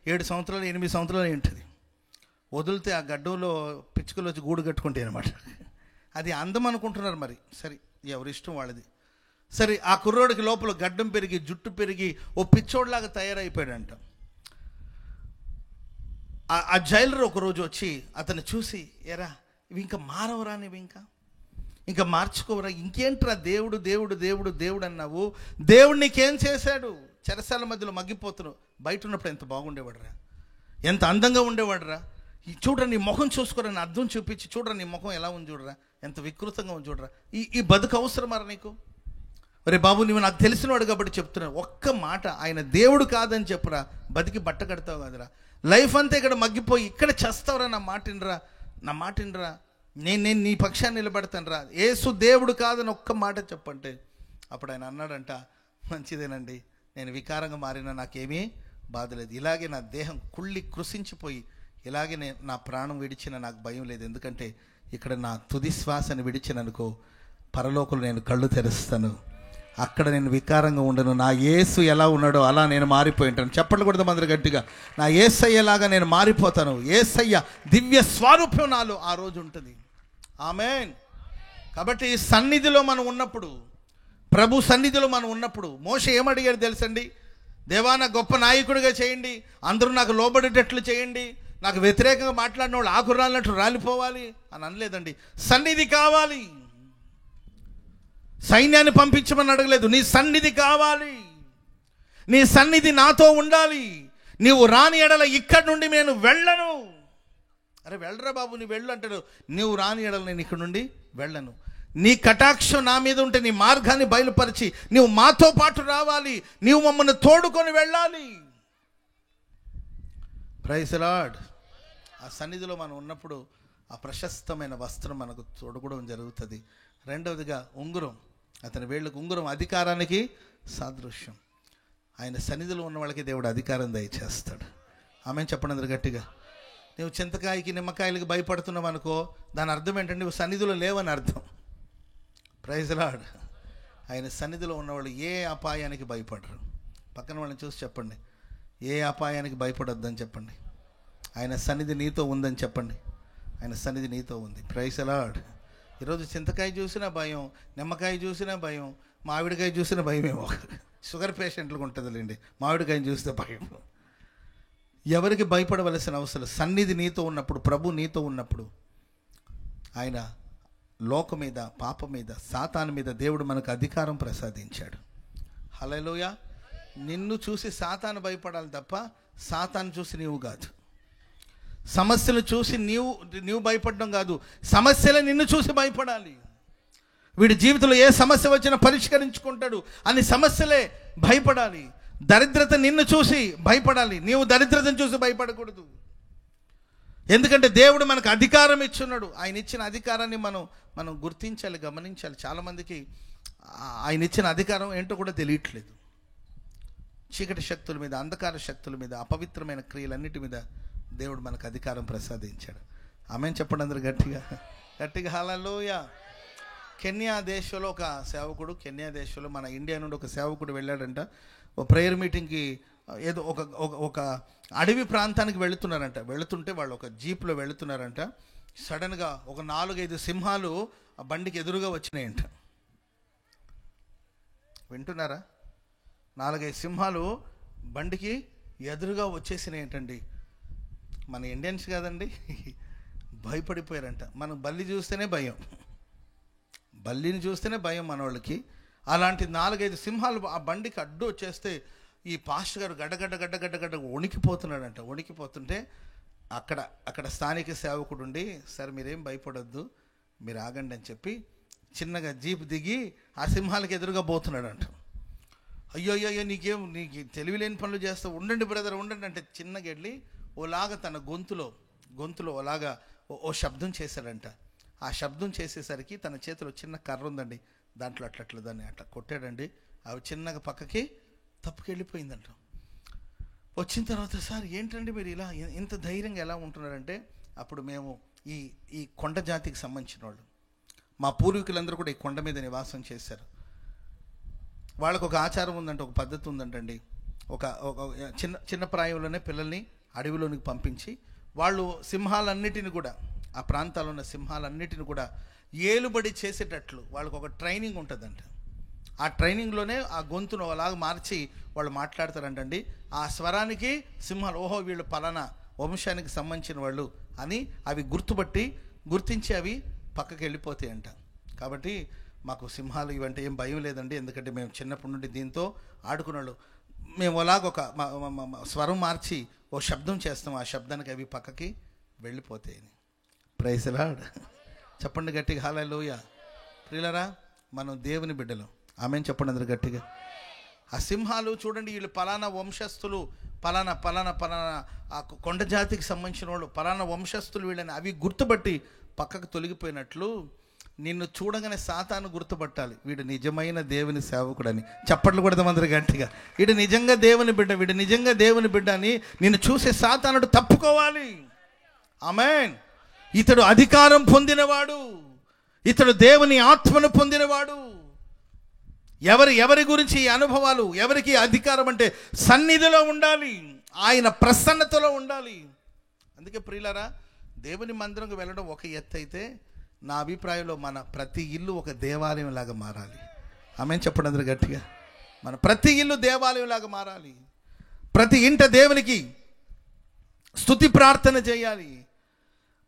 7 సంవత్సరాలు 8 సంవత్సరాలు ఉంటుంది. వదిలితే ఆ గడ్డంలో పిచ్చుకలు వచ్చి గూడు కట్టుకుంటాయి అనమాట. అది అందం అనుకుంటున్నారు. మరి సరే, ఎవరిష్టం వాళ్ళది. సరే, ఆ కుర్రోడికి లోపల గడ్డం పెరిగి, జుట్టు పెరిగి ఓ పిచ్చోడ్లాగా తయారైపోయాడంట. ఆ జైలర్ ఒకరోజు వచ్చి అతను చూసి, ఎరా ఇవి ఇంకా మారవరా, నువ్వు ఇంకా మార్చుకోవరా, ఇంకేంట్రా దేవుడు దేవుడు దేవుడు దేవుడు అన్నావు, దేవుడు నీకేం చేశాడు? చెరసాల మధ్యలో మగ్గిపోతున్నావు, బయట ఉన్నప్పుడు ఎంత బాగుండేవాడురా, ఎంత అందంగా ఉండేవాడురా, చూడరా నీ ముఖం చూసుకోరా, నీ అద్దం చూపించి చూడరా నీ ముఖం ఎలా ఉంది చూడరా, ఎంత వికృతంగా ఉంది చూడరా, ఈ బతుకు అవసరమారా నీకు? ఒరే బాబు, నువ్వు నాకు తెలిసినవాడు కాబట్టి చెప్తున్నాను, ఒక్క మాట, ఆయన దేవుడు కాదని చెప్పురా, బతికి బట్ట కడతావు కదరా, లైఫ్ అంతా ఇక్కడ మగ్గిపోయి ఇక్కడ చేస్తావురా, నా మాట వినరా, నేను నీ పక్షాన్ని నిలబడతాను రా, యేసు దేవుడు కాదని ఒక్క మాట చెప్పంటే అప్పుడు ఆయన అన్నాడంట, మంచిదేనండి, నేను వికారంగా మారినా నాకేమీ బాధ లేదు, ఇలాగే నా దేహం కుళ్ళి కృషించిపోయి ఇలాగే నా ప్రాణం విడిచిన నాకు భయం లేదు, ఎందుకంటే ఇక్కడ నా తుది శ్వాసను విడిచిననుకో పరలోకంలో నేను కళ్ళు తెరుస్తాను, అక్కడ నేను వికారంగా ఉండను, నా యేసు ఎలా ఉన్నాడో అలా నేను మారిపోయి ఉంటాను. చెప్పట్లు కొడదాం అందరూ గట్టిగా, నా యేసయ్యలాగా నేను మారిపోతాను, యేసయ్య దివ్య స్వరూపం నాలో ఆ రోజు ఉంటుంది. ఆమేన్. కాబట్టి ఈ సన్నిధిలో మనం ఉన్నప్పుడు, ప్రభు సన్నిధిలో మనం ఉన్నప్పుడు మోషే ఏమడిగాడు తెలుసండి? దేవా, నా గొప్ప నాయకుడిగా చేయండి, అందరూ నాకు లోబడేటట్లు చేయండి, నాకు వ్యతిరేకంగా మాట్లాడిన వాళ్ళు ఆకు రాలినట్లు రాలిపోవాలి అని అనలేదండి. సన్నిధి కావాలి, సైన్యాన్ని పంపించమని అడగలేదు, నీ సన్నిధి కావాలి, నీ సన్నిధి నాతో ఉండాలి, నీవు రాని ఎడల ఇక్కడి నుండి నేను వెళ్ళను. అరే వెళ్ళరా బాబు, నీ వెళ్ళు అంటాడు, నీవు రాని ఎడల నేను ఇక్కడ నుండి వెళ్ళను. నీ కటాక్షం నా మీద ఉంటే నీ మార్గాన్ని బయలుపరిచి నీవు మాతో పాటు రావాలి, నీవు మమ్మల్ని తోడుకొని వెళ్ళాలి. Praise the Lord. ఆ సన్నిధిలో మనం ఉన్నప్పుడు ఆ ప్రశస్తమైన వస్త్రం మనకు తొడగడం జరుగుతుంది. రెండవదిగా ఉంగరం, అతని వేళ్ళకు ఉంగరం అధికారానికి సాదృశ్యం. ఆయన సన్నిధిలో ఉన్న వాళ్ళకి దేవుడు అధికారం దయచేస్తాడు. ఆమె చెప్పండి అందరు గట్టిగా. నువ్వు చింతకాయకి నిమ్మకాయలకి భయపడుతున్నావు అనుకో, దాని అర్థం ఏంటంటే నువ్వు సన్నిధిలో లేవని అర్థం. Praise the Lord. ఆయన సన్నిధిలో ఉన్నవాళ్ళు ఏ అపాయానికి భయపడరు. పక్కన వాళ్ళని చూసి చెప్పండి, ఏ అపాయానికి భయపడొద్దని చెప్పండి. ఆయన సన్నిధి నీతో ఉందని చెప్పండి. ఆయన సన్నిధి నీతో ఉంది. Praise the Lord. ఈరోజు చింతకాయ చూసినా భయం, నిమ్మకాయ చూసినా భయం, మామిడికాయ చూసినా భయమేమో. షుగర్ పేషెంట్లకు ఉంటుందిలేండి, మామిడికాయని చూస్తే భయం. ఎవరికి భయపడవలసిన అవసరం, సన్నిధి నీతో ఉన్నప్పుడు, ప్రభు నీతో ఉన్నప్పుడు, ఆయన లోకం మీద, పాపం మీద, సాతాను మీద దేవుడు మనకు అధికారం ప్రసాదించాడు. హల్లెలూయా. నిన్ను చూసి సాతాను భయపడాలి తప్ప సాతాను చూసి నీవు కాదు. సమస్యలు చూసి నీవు భయపడడం కాదు, సమస్యలే నిన్ను చూసి భయపడాలి. వీడి జీవితంలో ఏ సమస్య వచ్చినా పరిష్కరించుకుంటాడు అని సమస్యలే భయపడాలి. దరిద్రత నిన్ను చూసి భయపడాలి, నీవు దరిద్రతను చూసి భయపడకూడదు. ఎందుకంటే దేవుడు మనకు అధికారం ఇచ్చున్నాడు. ఆయన ఇచ్చిన అధికారాన్ని మనం గుర్తించాలి, గమనించాలి. చాలామందికి ఆయన ఇచ్చిన అధికారం ఏంటో కూడా తెలియట్లేదు. చీకటి శక్తుల మీద, అంధకార శక్తుల మీద, అపవిత్రమైన క్రియలన్నిటి మీద దేవుడు మనకు అధికారం ప్రసాదించాడు. ఆమేన్ చెప్పండి అందరు గట్టిగా హల్లెలూయా. కెన్యా దేశంలో ఒక సేవకుడు, కెన్యా దేశంలో మన ఇండియా నుండి ఒక సేవకుడు వెళ్ళాడంట. ఒక ప్రేయర్ మీటింగ్కి ఏదో ఒక అడవి ప్రాంతానికి వెళుతుంటే వాళ్ళు ఒక జీప్లో వెళుతున్నారంట. సడన్గా ఒక 4-5 సింహాలు ఆ బండికి ఎదురుగా వచ్చినాయంట. వింటున్నారా? 4-5 సింహాలు బండికి ఎదురుగా వచ్చేసినాయి ఏంటండి. మన ఇండియన్స్ కాదండి, భయపడిపోయారంట. మనం బల్లి చూస్తేనే భయం, బల్లిని చూస్తేనే భయం మన వాళ్ళకి. అలాంటి 4-5 సింహాలు ఆ బండికి అడ్డు వచ్చేస్తే ఈ పాస్టర్ గారు గడ్డ వణికిపోతున్నాడంట. వణికిపోతుంటే అక్కడ స్థానిక సేవకుడు ఉండి, సరే మీరేం భయపడొద్దు, మీరు ఆగండి అని చెప్పి చిన్నగా జీప్ దిగి ఆ సింహాలకు ఎదురుగా పోతున్నాడంట. అయ్యో నీకు తెలివిలేని పనులు చేస్తావు, ఉండండి బ్రదర్ ఉండండి అంటే చిన్నగా వెళ్ళి ఓలాగా తన గొంతులో ఓలాగా ఓ శబ్దం చేశాడంట. ఆ శబ్దం చేసేసరికి తన చేతిలో చిన్న కర్ర ఉందండి, దాంట్లో అట్లా దాన్ని అట్లా కొట్టాడండి. అవి చిన్నగా పక్కకి తప్పుకెళ్ళిపోయిందంట. వచ్చిన తర్వాత, సార్ ఏంటండి మీరు ఇలా ఇంత ధైర్యంగా ఎలా ఉంటున్నారంటే, అప్పుడు మేము ఈ కొండ జాతికి సంబంధించిన వాళ్ళు, మా పూర్వీకులందరూ కూడా ఈ కొండ మీద నివాసం చేశారు. వాళ్ళకు ఒక ఆచారం ఉందంటే, ఒక పద్ధతి ఉందంటండి. ఒక చిన్న ప్రాయంలోనే పిల్లల్ని అడవిలోనికి పంపించి వాళ్ళు సింహాలన్నిటిని కూడా, ఆ ప్రాంతాల్లో ఉన్న సింహాలన్నిటిని కూడా ఏలుబడి చేసేటట్లు వాళ్ళకు ఒక ట్రైనింగ్ ఉంటుందంట. ఆ ట్రైనింగ్లోనే ఆ గొంతును అలాగ మార్చి వాళ్ళు మాట్లాడతారంటండి. ఆ స్వరానికి సింహాలు, ఓహో వీళ్ళు పలానా వంశానికి సంబంధించిన వాళ్ళు అని అవి గుర్తించి అవి పక్కకి వెళ్ళిపోతాయంట. కాబట్టి మాకు సింహాలు ఇవంటే ఏం భయం లేదండి, ఎందుకంటే మేము చిన్నప్పటి నుండి దీంతో ఆడుకున్నాళ్ళు. మేము అలాగ ఒక స్వరం మార్చి ఓ శబ్దం చేస్తాం, ఆ శబ్దానికి అవి పక్కకి వెళ్ళిపోతాయి. Praise the Lord. చెప్పండి గట్టిగా హల్లెలూయా. ప్రియులారా, మనం దేవుని బిడ్డలు. ఆమేన్ చెప్పండి అందరూ గట్టిగా. ఆ సింహాలు చూడండి, వీళ్ళు పలానా వంశస్థులు, పలానా ఆ కొండ జాతికి సంబంధించిన వాళ్ళు, పలానా వంశస్థులు వీళ్ళని అవి గుర్తుపట్టి పక్కకు తొలగిపోయినట్లు నిన్ను చూడగానే సాతాను గుర్తుపట్టాలి, వీడు నిజమైన దేవుని సేవకుడని. చప్పట్లు కొడదాం అందరూ గట్టిగా. వీడు నిజంగా దేవుని బిడ్డ, వీడు నిజంగా దేవుని బిడ్డ అని నిన్ను చూసే సాతానుడు తప్పుకోవాలి. ఆమేన్. ఇతడు అధికారం పొందినవాడు, ఇతడు దేవుని ఆత్మను పొందినవాడు. ఎవరి గురించి ఈ అనుభవాలు, ఎవరికి అధికారం అంటే సన్నిధిలో ఉండాలి, ఆయన ప్రసన్నతలో ఉండాలి. అందుకే ప్రియులారా, దేవుని మందిరంకు వెళ్ళడం ఒక ఎత్తు అయితే, నా అభిప్రాయంలో మన ప్రతి ఇల్లు ఒక దేవాలయం లాగా మారాలి. ఆమేన్ చెప్పండి అందరూ గట్టిగా. మన ప్రతి ఇల్లు దేవాలయం లాగా మారాలి. ప్రతి ఇంట దేవునికి స్తుతి ప్రార్థన చేయాలి,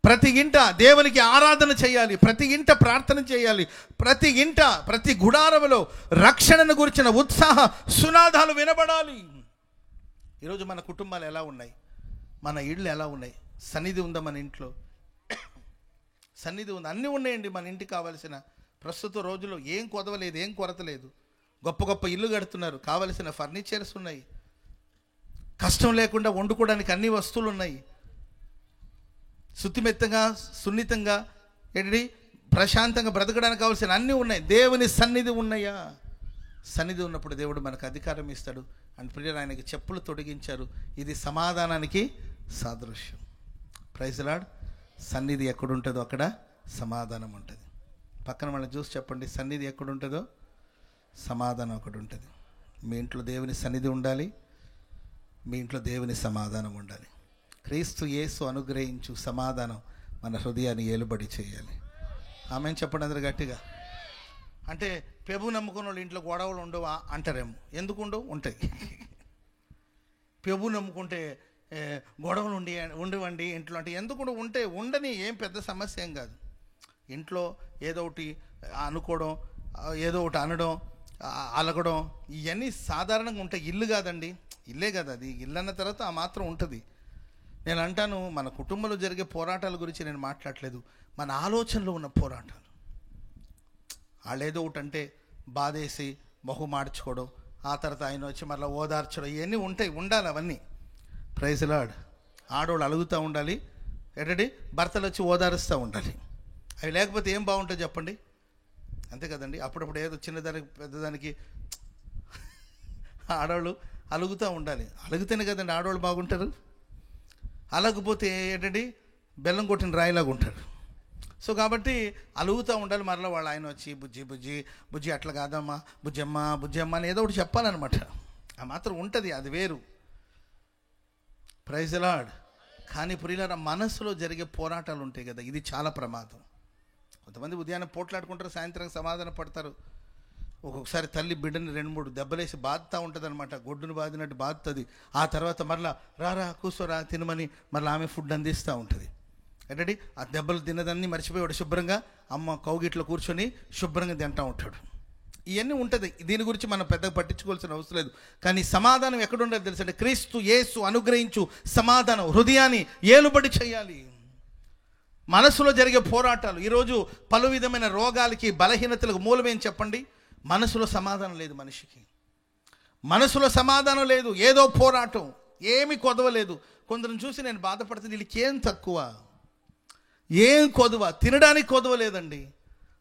ప్రతి ఇంట దేవునికి ఆరాధన చేయాలి, ప్రతి ఇంట ప్రార్థన చేయాలి, ప్రతి ఇంట ప్రతి గుడారములో రక్షణను గురించిన ఉత్సాహ సునాదాలు వినబడాలి. ఈరోజు మన కుటుంబాలు ఎలా ఉన్నాయి, మన ఇళ్ళు ఎలా ఉన్నాయి? సన్నిధి ఉందా మన ఇంట్లో? సన్నిధి ఉంది, అన్నీ ఉన్నాయండి మన ఇంటికి కావలసిన. ప్రస్తుత రోజుల్లో ఏం కొదవలేదు, ఏం కొరత లేదు. గొప్ప ఇల్లు కడుతున్నారు, కావలసిన ఫర్నిచర్స్ ఉన్నాయి, కష్టం లేకుండా వండుకోవడానికి అన్ని వస్తువులు ఉన్నాయి, శుతిమెత్తగా సున్నితంగా ఏంటి ప్రశాంతంగా బ్రతకడానికి కావాల్సిన అన్నీ ఉన్నాయి. దేవుని సన్నిధి ఉన్నాయా? సన్నిధి ఉన్నప్పుడు దేవుడు మనకు అధికారం ఇస్తాడు. అండ్ ప్రియులు, ఆయనకి చెప్పులు తొడిగించారు. ఇది సమాధానానికి సాదృశ్యం. Praise the Lord. సన్నిధి ఎక్కడుంటుందో అక్కడ సమాధానం ఉంటుంది. పక్కన వాళ్ళని చూసి చెప్పండి, సన్నిధి ఎక్కడుంటుందో సమాధానం అక్కడ ఉంటుంది. మీ ఇంట్లో దేవుని సన్నిధి ఉండాలి, మీ ఇంట్లో దేవుని సమాధానం ఉండాలి. క్రీస్తు యేసు అనుగ్రహించు సమాధానం మన హృదయాన్ని ఏలుబడి చేయాలి. ఆమేన్ చెప్పండి అందరూ గట్టిగా. అంటే ప్రభు నమ్ముకున్న వాళ్ళు ఇంట్లో గొడవలు ఉండవా అంటారేమో. ఎందుకు ఉండవు? ఉంటాయి. ప్రభు నమ్ముకుంటే గొడవలు ఉండవండి ఇంట్లో అంటే ఎందుకు ఉంటే ఉండని, ఏం పెద్ద సమస్య ఏం కాదు. ఇంట్లో ఏదో ఒకటి అనుకోవడం, ఏదో ఒకటి అనడం, అలగడం, ఇవన్నీ సాధారణంగా ఉంటాయి. ఇల్లు కాదండి, ఇల్లే కదా అది. ఇల్లు అన్న తర్వాత ఆ మాత్రం ఉంటుంది. నేను అంటాను, మన కుటుంబంలో జరిగే పోరాటాల గురించి నేను మాట్లాడలేదు, మన ఆలోచనలో ఉన్న పోరాటాలు. వాళ్ళు ఏదో ఒకటి అంటే బాధేసి మొహం మార్చుకోవడం, ఆ తర్వాత ఆయన వచ్చి మళ్ళీ ఓదార్చడం, ఇవన్నీ ఉండాలి అవన్నీ. Praise the Lord. ఆడవాళ్ళు అలుగుతూ ఉండాలి, ఏంటంటే భర్తలు వచ్చి ఓదారుస్తూ ఉండాలి. అవి లేకపోతే ఏం బాగుంటుంది చెప్పండి? అంతే కదండి. అప్పుడప్పుడు ఏదో చిన్నదానికి పెద్దదానికి ఆడవాళ్ళు అలుగుతూ ఉండాలి. అలుగుతేనే కదండి ఆడవాళ్ళు బాగుంటారు. అలగపోతే ఏంటంటే బెల్లం కొట్టిన రాయిలాగా ఉంటారు. సో కాబట్టి అలుగుతూ ఉండాలి. మరలా వాళ్ళు ఆయన వచ్చి బుజ్జి అట్లా కాదమ్మా, బుజ్జమ్మ అని ఏదో ఒకటి చెప్పాలన్నమాట. ఆ మాత్రం ఉంటుంది, అది వేరు. Praise the Lord. కానీ ప్రియులారా, మనసులో జరిగే పోరాటాలు ఉంటాయి కదా, ఇది చాలా ప్రమాదం. కొంతమంది ఉదయాన్నే పోట్లాడుకుంటారు, సాయంత్రం సమాధాన పడతారు. ఒక్కొక్కసారి తల్లి బిడ్డని 2-3 దెబ్బలేసి బాధతా ఉంటుంది అనమాట. గొడ్డును బాధినట్టు బాధుతుంది. ఆ తర్వాత మరలా రారా కూర్చోరా తినమని మరలా ఆమె ఫుడ్ అందిస్తూ ఉంటుంది. ఏంటంటే ఆ దెబ్బలు తిన్నదాన్ని మర్చిపోయాడు, శుభ్రంగా అమ్మ కౌగిట్లో కూర్చొని శుభ్రంగా తింటూ ఉంటాడు. ఇవన్నీ ఉంటుంది. దీని గురించి మనం పెద్దగా పట్టించుకోవాల్సిన అవసరం లేదు. కానీ సమాధానం ఎక్కడుండదు తెలుసంటే, క్రీస్తు యేసు అనుగ్రహించు సమాధానం హృదయాన్ని ఏలుబడి చేయాలి. మనసులో జరిగే పోరాటాలు, ఈరోజు పలు విధమైన రోగాలకి బలహీనతలకు మూలమేం చెప్పండి? మనసులో సమాధానం లేదు. మనిషికి మనసులో సమాధానం లేదు, ఏదో పోరాటం, ఏమి కొదవలేదు. కొందరిని చూసి నేను బాధపడుతుంది, వీళ్ళకి ఏం తక్కువ, ఏం కొదవ, తినడానికి కొదవలేదండి,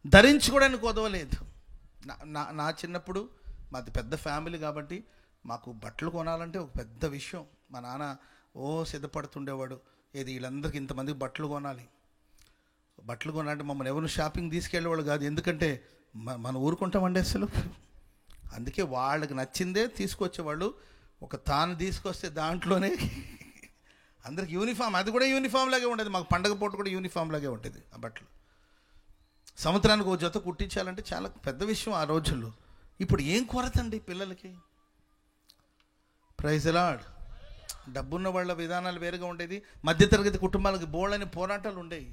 ధరించుకోవడానికి కొదవలేదు, నా చిన్నప్పుడు మాది పెద్ద ఫ్యామిలీ కాబట్టి మాకు బట్టలు కొనాలంటే ఒక పెద్ద విషయం. మా నాన్న సిద్ధపడుతుండేవాడు, ఏది వీళ్ళందరికీ ఇంతమందికి బట్టలు కొనాలి. బట్టలు కొనాలంటే మమ్మల్ని ఎవరు షాపింగ్ తీసుకెళ్ళేవాళ్ళు కాదు, ఎందుకంటే మనం ఊరుకుంటామండి అసలు. అందుకే వాళ్ళకి నచ్చిందే తీసుకొచ్చేవాళ్ళు. ఒక తాను తీసుకొస్తే దాంట్లోనే అందరికి యూనిఫామ్, అది కూడా యూనిఫామ్ లాగే ఉండేది. మాకు పండగ పూట కూడా యూనిఫామ్ లాగే ఉంటుంది ఆ బట్టలు. సంవత్సరానికి ఒక జత కుట్టించాలంటే చాలా పెద్ద విషయం ఆ రోజుల్లో. ఇప్పుడు ఏం కొరత అండి పిల్లలకి. Praise the Lord. డబ్బున్న వాళ్ళ విధానాలు వేరుగా ఉండేది. మధ్యతరగతి కుటుంబాలకు బోళ్ళని పోరాటాలు ఉండేవి.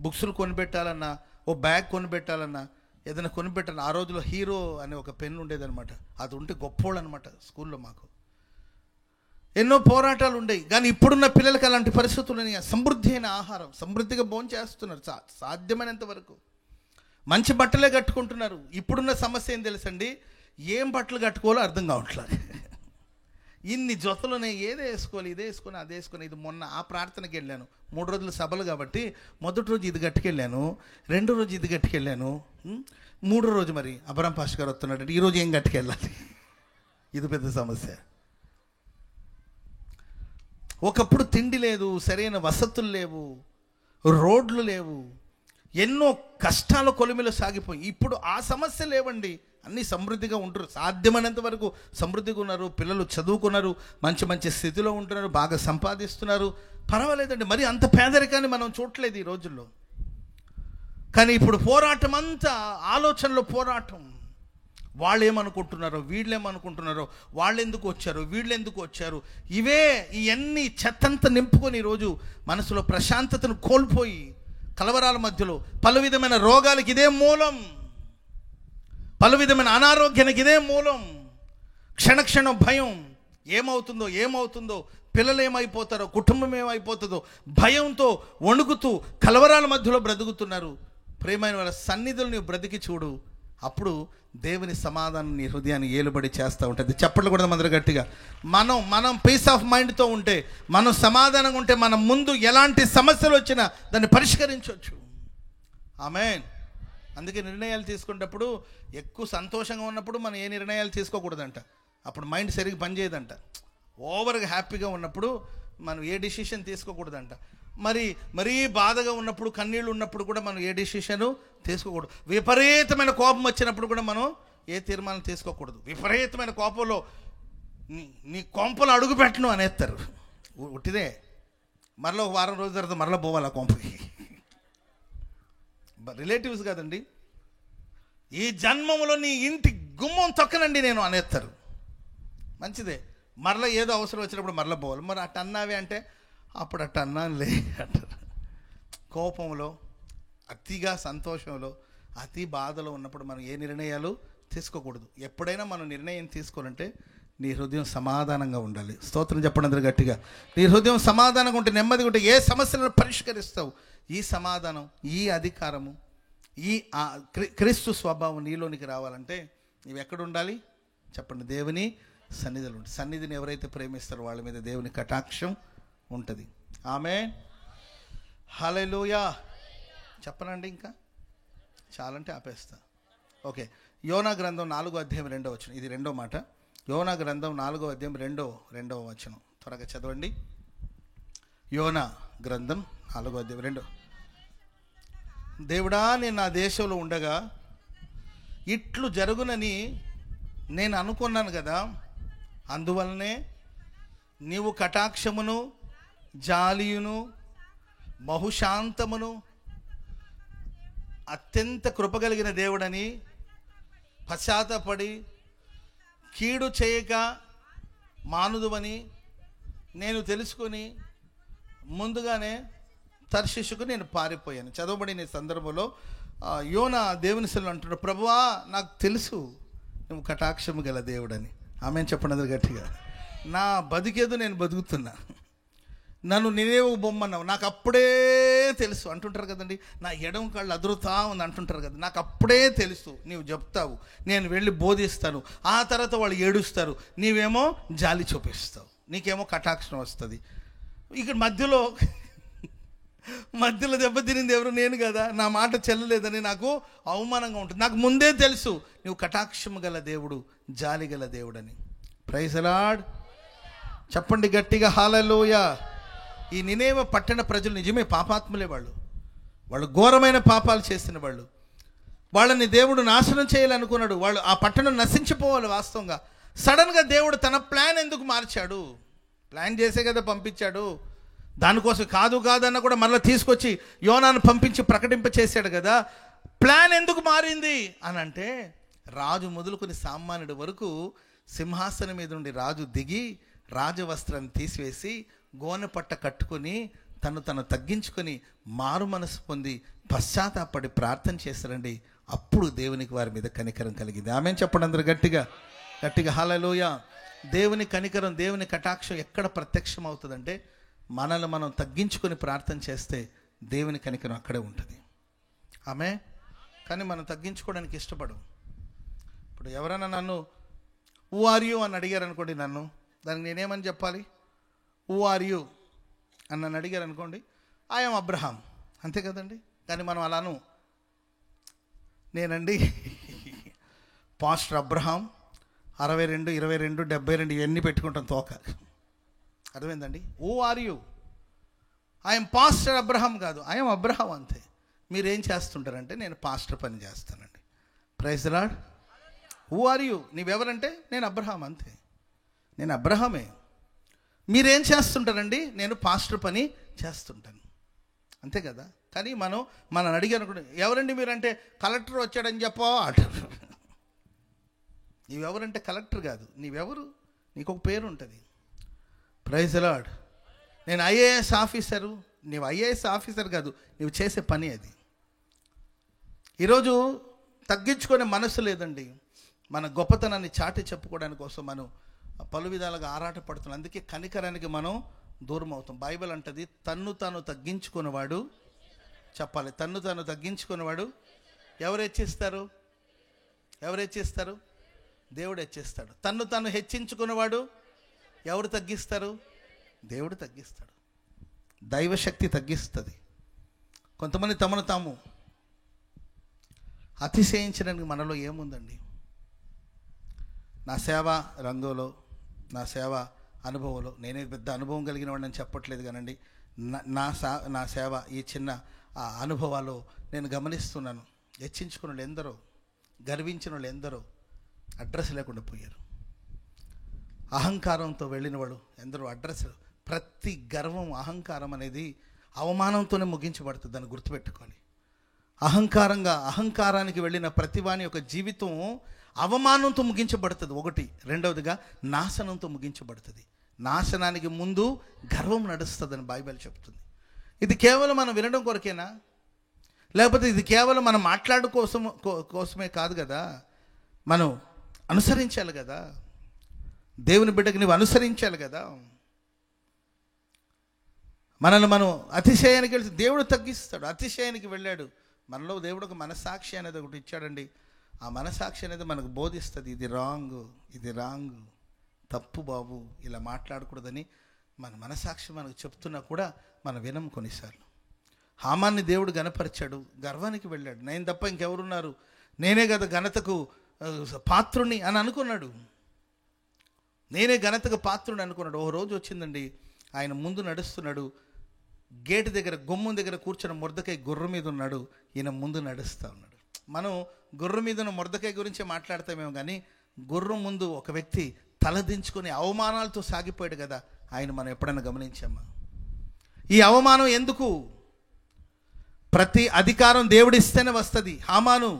బుక్స్లు కొనిపెట్టాలన్నా, ఓ బ్యాగ్ కొనిపెట్టాలన్నా, ఏదైనా కొనిపెట్టాలన్నా, ఆ రోజుల్లో హీరో అనే ఒక పెన్ ఉండేదన్నమాట. అది ఉంటే గొప్పోళ్ళు అనమాట స్కూల్లో. మాకు ఎన్నో పోరాటాలు ఉండేవి. కానీ ఇప్పుడున్న పిల్లలకి అలాంటి పరిస్థితులని సమృద్ధి అయిన ఆహారం, సమృద్ధిగా భోజనం చేస్తున్నారు సాధ్యమైనంత వరకు. మంచి బట్టలే కట్టుకుంటున్నారు. ఇప్పుడున్న సమస్య ఏం తెలుసండి, ఏం బట్టలు కట్టుకోవాలో అర్థం కావట్లేదు. ఇన్ని జొతలునే, ఏదే వేసుకోవాలి, ఇదే వేసుకొని అదే వేసుకొని. ఇది మొన్న ఆ ప్రార్థనకి వెళ్ళాను, 3 రోజులు సభలు కాబట్టి మొదటి రోజు ఇది కట్టుకెళ్ళాను, 2వ రోజు ఇది కట్టుకెళ్ళాను, 3వ రోజు మరి అబ్రాం పాస్టర్ గారు వస్తున్నాడు, ఈరోజు ఏం కట్టుకెళ్ళాలి. ఇది పెద్ద సమస్య. ఒకప్పుడు తిండి లేదు, సరైన వసతులు లేవు, రోడ్లు లేవు, ఎన్నో కష్టాల కొలిమిలో సాగిపోయి. ఇప్పుడు ఆ సమస్య లేవండి. అన్నీ సమృద్ధిగా ఉంటారు, సాధ్యమైనంత వరకు సమృద్ధిగా ఉన్నారు. పిల్లలు చదువుకున్నారు, మంచి మంచి స్థితిలో ఉంటున్నారు, బాగా సంపాదిస్తున్నారు. పర్వాలేదండి, మరి అంత పేదరికాన్ని మనం చూడలేదు ఈ రోజుల్లో. కానీ ఇప్పుడు పోరాటం అంతా ఆలోచనలో పోరాటం. వాళ్ళు ఏమనుకుంటున్నారో, వీళ్ళు ఏమనుకుంటున్నారో, వాళ్ళు ఎందుకు వచ్చారు, వీళ్ళు ఎందుకు వచ్చారు, ఇవన్నీ చెత్తంతా నింపుకొని ఈరోజు మనసులో ప్రశాంతతను కోల్పోయి కలవరాల మధ్యలో పలు విధమైన రోగాలకి ఇదే మూలం, పలు విధమైన అనారోగ్యానికి ఇదే మూలం. క్షణక్షణం భయం, ఏమవుతుందో, పిల్లలు ఏమైపోతారో, కుటుంబం ఏమైపోతుందో భయంతో వణుకుతూ కలవరాల మధ్యలో బ్రతుకుతున్నారు. ప్రేమైన వాళ్ళ సన్నిధులు నీవు బ్రతికి చూడు, అప్పుడు దేవుని సమాధానం నీ హృదయాన్ని ఏలుబడి చేస్తూ ఉంటుంది. చప్పట్లు కూడా అందరూ గట్టిగా. మనం పీస్ ఆఫ్ మైండ్తో ఉంటే, మనం సమాధానంగా ఉంటే, మనం ముందు ఎలాంటి సమస్యలు వచ్చినా దాన్ని పరిష్కరించవచ్చు. ఆమేన్. అందుకే నిర్ణయాలు తీసుకునేటప్పుడు ఎక్కువ సంతోషంగా ఉన్నప్పుడు మనం ఏ నిర్ణయాలు తీసుకోకూడదంట. అప్పుడు మైండ్ సరిగ్గా పనిచేయదంట. ఓవర్గా హ్యాపీగా ఉన్నప్పుడు మనం ఏ డిసిషన్ తీసుకోకూడదంట. మరీ బాధగా ఉన్నప్పుడు, కన్నీళ్ళు ఉన్నప్పుడు కూడా మనం ఏ డిసిషను తీసుకోకూడదు. విపరీతమైన కోపం వచ్చినప్పుడు కూడా మనం ఏ తీర్మానం తీసుకోకూడదు. విపరీతమైన కోపంలో నీ కొంపలు అడుగు పెట్టను అనేస్తారు. ఉట్టిదే. మరలా ఒక వారం రోజుల తర్వాత మరలా పోవాలి ఆ కొంపకి. రిలేటివ్స్ కాదండి, ఈ జన్మములో నీ ఇంటి గుమ్మం తొక్కనండి నేను అనేస్తారు. మంచిదే, మరలా ఏదో అవసరం వచ్చినప్పుడు మరలా పోవాలి. మరి అట్ట అన్నావే అంటే అప్పుడు అట్ట అన్నానులే అంటారు. కోపంలో, అతిగా సంతోషంలో, అతి బాధలో ఉన్నప్పుడు మనం ఏ నిర్ణయాలు తీసుకోకూడదు. ఎప్పుడైనా మనం నిర్ణయం తీసుకోవాలంటే నీ హృదయం సమాధానంగా ఉండాలి. స్తోత్రం చెప్పండి అందరూ గట్టిగా. నీ హృదయం సమాధానంగా ఉంటే, నెమ్మదిగా ఉంటే ఏ సమస్యలను పరిష్కరిస్తావు. ఈ సమాధానం, ఈ అధికారము, ఈ క్రీస్తు స్వభావం నీలోనికి రావాలంటే నీవు ఎక్కడ ఉండాలి చెప్పండి? దేవుని సన్నిధిలో ఉండి. సన్నిధిని ఎవరైతే ప్రేమిస్తారో వాళ్ళ మీద దేవుని కటాక్షం ఉంటుంది. ఆమేన్. హల్లెలూయా. చెప్పనండి, ఇంకా చాలంటే ఆపేస్తా. ఓకే, యోనా గ్రంథం 4వ అధ్యాయం 2వ వచనం. ఇది 2వ మాట. యోనా గ్రంథం 4వ అధ్యాయం 2వ వచనం. త్వరగా చదవండి. యోనా గ్రంథం 4వ అధ్యాయం 2. దేవుడా, నేను నా దేశంలో ఉండగా ఇట్లు జరుగునని నేను అనుకున్నాను కదా, అందువలనే నీవు కటాక్షమును, జాలియును, బహుశాంతమును, అత్యంత కృపగలిగిన దేవుడని పశ్చాత్తపడి కీడు చేయక మానుదువని నేను తెలుసుకొని ముందుగానే తర్షీషుకు నేను పారిపోయాను. చదవబడిన సందర్భంలో యోనా దేవుని సెలవు అంటున్నాడు, ప్రభువా నాకు తెలుసు నువ్వు కటాక్షము గల దేవుడని. ఆమెను చెప్పండి గట్టిగా. నా బతికేదో నేను బతుకుతున్నా, నన్ను నేనేవో బొమ్మన్నావు, నాకు అప్పుడే తెలుసు అంటుంటారు కదండి. నా ఎడమ కాళ్ళు అదురుతా ఉంది అంటుంటారు కదా. నాకు అప్పుడే తెలుసు, నీవు చెప్తావు, నేను వెళ్ళి బోధిస్తాను, ఆ తర్వాత వాళ్ళు ఏడుస్తారు, నీవేమో జాలి చూపిస్తావు, నీకేమో కటాక్షం వస్తుంది. ఇక్కడ మధ్యలో మధ్యలో దెబ్బతినింది ఎవరు? నేను కదా. నా మాట చెల్లలేదని నాకు అవమానంగా ఉంటుంది. నాకు ముందే తెలుసు నువ్వు కటాక్షము గల దేవుడు, జాలి గల దేవుడని. Praise the Lord. చెప్పండి గట్టిగా హల్లెలూయా. ఈ నినేవె పట్టణ ప్రజలు నిజమే పాపాత్ములే. వాళ్ళు ఘోరమైన పాపాలు చేసిన వాళ్ళు. వాళ్ళని దేవుడు నాశనం చేయాలనుకున్నాడు. వాళ్ళు ఆ పట్టణం నశించిపోవాలి. వాస్తవంగా సడన్గా దేవుడు తన ప్లాన్ ఎందుకు మార్చాడు? ప్లాన్ చేసే కదా పంపించాడు. దానికోసం కాదన్న కూడా మళ్ళీ తీసుకొచ్చి యోనాను పంపించి ప్రకటింప చేశాడు కదా. ప్లాన్ ఎందుకు మారింది అని అంటే, రాజు మొదలుకొని సామాన్యుడి వరకు సింహాసనం మీద నుండి రాజు దిగి రాజవస్త్రాన్ని తీసివేసి గోనె పట్ట కట్టుకొని తను తగ్గించుకొని మారు మనసు పొంది పశ్చాత్తాపడి ప్రార్థన చేస్తారండి. అప్పుడు దేవునికి వారి మీద కనికరం కలిగింది. ఆమేన్ చెప్పండి అందరూ గట్టిగా హల్లెలూయా. దేవుని కనికరం, దేవుని కటాక్షం ఎక్కడ ప్రత్యక్షం అవుతుందంటే, మనల్ని మనం తగ్గించుకొని ప్రార్థన చేస్తే దేవుని కనికరం అక్కడే ఉంటుంది. ఆమేన్. కానీ మనం తగ్గించుకోవడానికి ఇష్టపడం. ఇప్పుడు ఎవరైనా నన్ను హూ ఆర్ యూ అని అడిగారు అనుకోండి, నన్ను దానికి నేనేమని చెప్పాలి? హూ ఆర్ యూ అని నన్ను అడిగారు అనుకోండి, ఐఎమ్ అబ్రహాం, అంతే కదండి. కానీ మనం అలాను, నేనండి పాస్టర్ అబ్రహాం 62, 22, 72 ఇవన్నీ పెట్టుకుంటాం తోక. అర్థమైందండి? Who are you? I'm pastor Abraham కాదు, ఐఎమ్ అబ్రహాం అంతే. మీరేం చేస్తుంటారంటే, నేను పాస్టర్ పని చేస్తానండి. Praise the Lord. Who are you? నీవెవరంటే, నేను అబ్రహాం అంతే. నేను అబ్రహామే. మీరేం చేస్తుంటారండి? నేను పాస్టర్ పని చేస్తుంటాను, అంతే కదా. కానీ మనం అడిగాను, ఎవరండి మీరంటే, కలెక్టర్ వచ్చాడని చెప్పో అంటారు. నీవెవరంటే కలెక్టర్ కాదు, నీవెవరు? నీకు ఒక పేరు ఉంటుంది. Praise the Lord. నేను ఐఏఎస్ ఆఫీసరు. నీవు ఐఏఎస్ ఆఫీసర్ కాదు, నీవు చేసే పని అది. ఈరోజు తగ్గించుకునే మనసు లేదండి. మన గొప్పతనాన్ని చాటి చెప్పుకోవడానికి కోసం మనం పలు విధాలుగా ఆరాటపడుతున్నాం. అందుకే కనికరానికి మనం దూరం అవుతాం. బైబిల్ అంటది, తన్ను తాను తగ్గించుకునేవాడు, చెప్పాలి, తన్ను తాను తగ్గించుకునేవాడు ఎవరు హెచ్చిస్తారు? దేవుడు హెచ్చిస్తాడు. తన్ను తాను హెచ్చించుకునేవాడు ఎవరు తగ్గిస్తారు? దేవుడు తగ్గిస్తాడు. దైవశక్తి తగ్గిస్తుంది. కొంతమంది తమను తాము అతిశయించడానికి మనలో ఏముందండి? నా సేవ రంగంలో, నా సేవ అనుభవంలో, నేనే పెద్ద అనుభవం కలిగిన వాడిని చెప్పట్లేదు కానండి, నా సేవ ఈ చిన్న అనుభవాలు నేను గమనిస్తున్నాను. హెచ్చించుకున్న వాళ్ళు ఎందరో, గర్వించిన వాళ్ళు ఎందరో అడ్రస్ లేకుండా పోయారు. అహంకారంతో వెళ్ళిన వాడు ఎందరో అడ్రస్. ప్రతి గర్వం, అహంకారం అనేది అవమానంతోనే ముగించబడుతుంది. దాన్ని గుర్తుపెట్టుకోవాలి. అహంకారానికి వెళ్ళిన ప్రతివాని యొక్క జీవితం అవమానంతో ముగించబడుతుంది. ఒకటి. రెండవదిగా నాశనంతో ముగించబడుతుంది. నాశనానికి ముందు గర్వం నడుస్తుందని బైబిల్ చెప్తుంది. ఇది కేవలం మనం వినడం కొరకేనా? లేకపోతే ఇది కేవలం మనం మాట్లాడు కోసమే కాదు కదా. మనం అనుసరించాలి కదా. దేవుని బిడ్డకి నువ్వు అనుసరించాలి కదా. మనల్ని మనం అతిశయానికి వెళ్తే దేవుడు తగ్గిస్తాడు. అతిశయానికి వెళ్ళాడు. మనలో దేవుడు ఒక మనసాక్షి అనేది ఒకటి ఇచ్చాడండి. ఆ మనసాక్షి అనేది మనకు బోధిస్తుంది, ఇది రాంగ్, తప్పు బాబు, ఇలా మాట్లాడకూడదని. మన మనసాక్షి మనకు చెప్తున్నా కూడా మనం వినం కొన్నిసార్లు. హామాన్ని దేవుడు గణపరిచాడు, గర్వానికి వెళ్ళాడు. నేను తప్ప ఇంకెవరున్నారు, నేనే కదా ఘనతకు పాత్రుని అని అనుకున్నాడు. నేనే ఘనతకు పాత్రుని అనుకున్నాడు. ఓ రోజు వచ్చిందండి, ఆయన ముందు నడుస్తున్నాడు. గేటు దగ్గర, గుమ్మం దగ్గర కూర్చున్న మొర్దెకై గుర్రం మీద ఉన్నాడు. ఈయన ముందు నడుస్తూ ఉన్నాడు. మనం గుర్రం మీద ఉన్న మొర్దెకై గురించి మాట్లాడతామేమో కానీ, గుర్రం ముందు ఒక వ్యక్తి తలదించుకొని అవమానాలతో సాగిపోయాడు కదా. ఆయన మనం ఎప్పుడైనా గమనించామా? ఈ అవమానం ఎందుకు? ప్రతి అధికారం దేవుడిస్తేనే వస్తుంది. హామాను,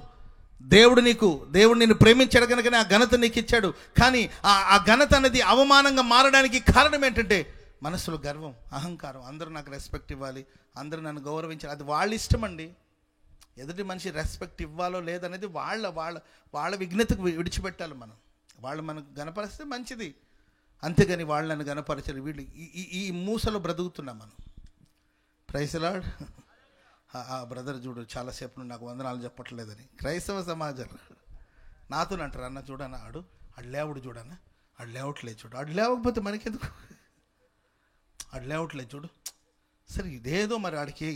దేవుడు నిన్ను ప్రేమించాడు కనుకనే ఆ ఘనత నీకు ఇచ్చాడు. కానీ ఆ ఘనత అనేది అవమానంగా మారడానికి కారణం ఏంటంటే, మనసులో గర్వం, అహంకారం. అందరూ నాకు రెస్పెక్ట్ ఇవ్వాలి, అందరూ నన్ను గౌరవించాలి. అది వాళ్ళ ఇష్టం అండి. ఎదుటి మనిషి రెస్పెక్ట్ ఇవ్వాలో లేదనేది వాళ్ళ విఘ్నతకు విడిచిపెట్టాలి. వాళ్ళు మనకు గణపరిస్తే మంచిది, అంతేగాని వాళ్ళు నన్ను గణపరచారు, వీళ్ళు ఈ మూసలో బ్రతుకుతున్నాం మనం. Praise the Lord. ఆ బ్రదర్ చూడు, చాలాసేపు నుండి నాకు వందనాలు చెప్పట్లేదని. క్రైస్తవ సమాజం నాతో అంటారు, అన్న చూడన్నా, ఆడు లేవుడు చూడన్నా, ఆడు లేవట్లేదు చూడు. ఆడు లేవకపోతే మనకెందుకు? ఆడు లేవట్లేదు చూడు, సరే ఇదేదో మరి ఆడికి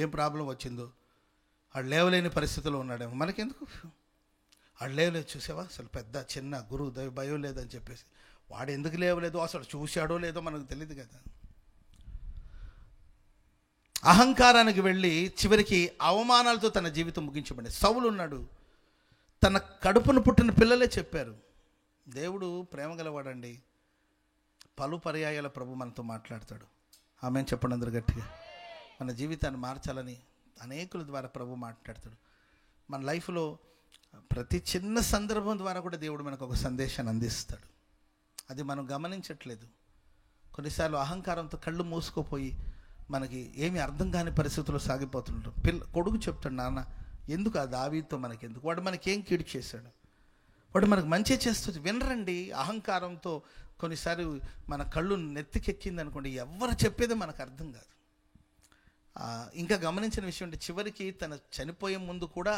ఏం ప్రాబ్లం వచ్చిందో, ఆడు లేవలేని పరిస్థితిలో ఉన్నాడేమో, మనకెందుకు? ఆడు లేవలేదు, చూసావా అసలు పెద్ద చిన్న గురువు భయం లేదని చెప్పేసి. వాడు ఎందుకు లేవలేదో, అసలు చూశాడో లేదో మనకు తెలియదు కదా. అహంకారానికి వెళ్ళి చివరికి అవమానాలతో తన జీవితం ముగించబడింది. సౌలు ఉన్నాడు, తన కడుపును పుట్టిన పిల్లలే చెప్పారు. దేవుడు ప్రేమ గలవాడండి. పలు పర్యాయాల ప్రభు మనతో మాట్లాడతాడు. ఆమెను చెప్పండి అందరు గట్టిగా. మన జీవితాన్ని మార్చాలని అనేకుల ద్వారా ప్రభు మాట్లాడతాడు. మన లైఫ్లో ప్రతి చిన్న సందర్భం ద్వారా కూడా దేవుడు మనకు ఒక సందేశాన్ని అందిస్తాడు. అది మనం గమనించట్లేదు. కొన్నిసార్లు అహంకారంతో కళ్ళు మూసుకుపోయి మనకి ఏమి అర్థం కాని పరిస్థితుల్లో సాగిపోతుంటాం. కొడుకు చెప్తాడు, నాన్న ఎందుకు ఆ దావీదుతో మనకెందుకు, వాడు మనకేం కీడు చేశాడు, వాడు మనకు మంచి చేస్తుంది. వినరండి. అహంకారంతో కొన్నిసార్లు మన కళ్ళు నెత్తికెక్కింది అనుకోండి, ఎవరు చెప్పేది మనకు అర్థం కాదు. ఇంకా గమనించిన విషయం అంటే, చివరికి తన చనిపోయే ముందు కూడా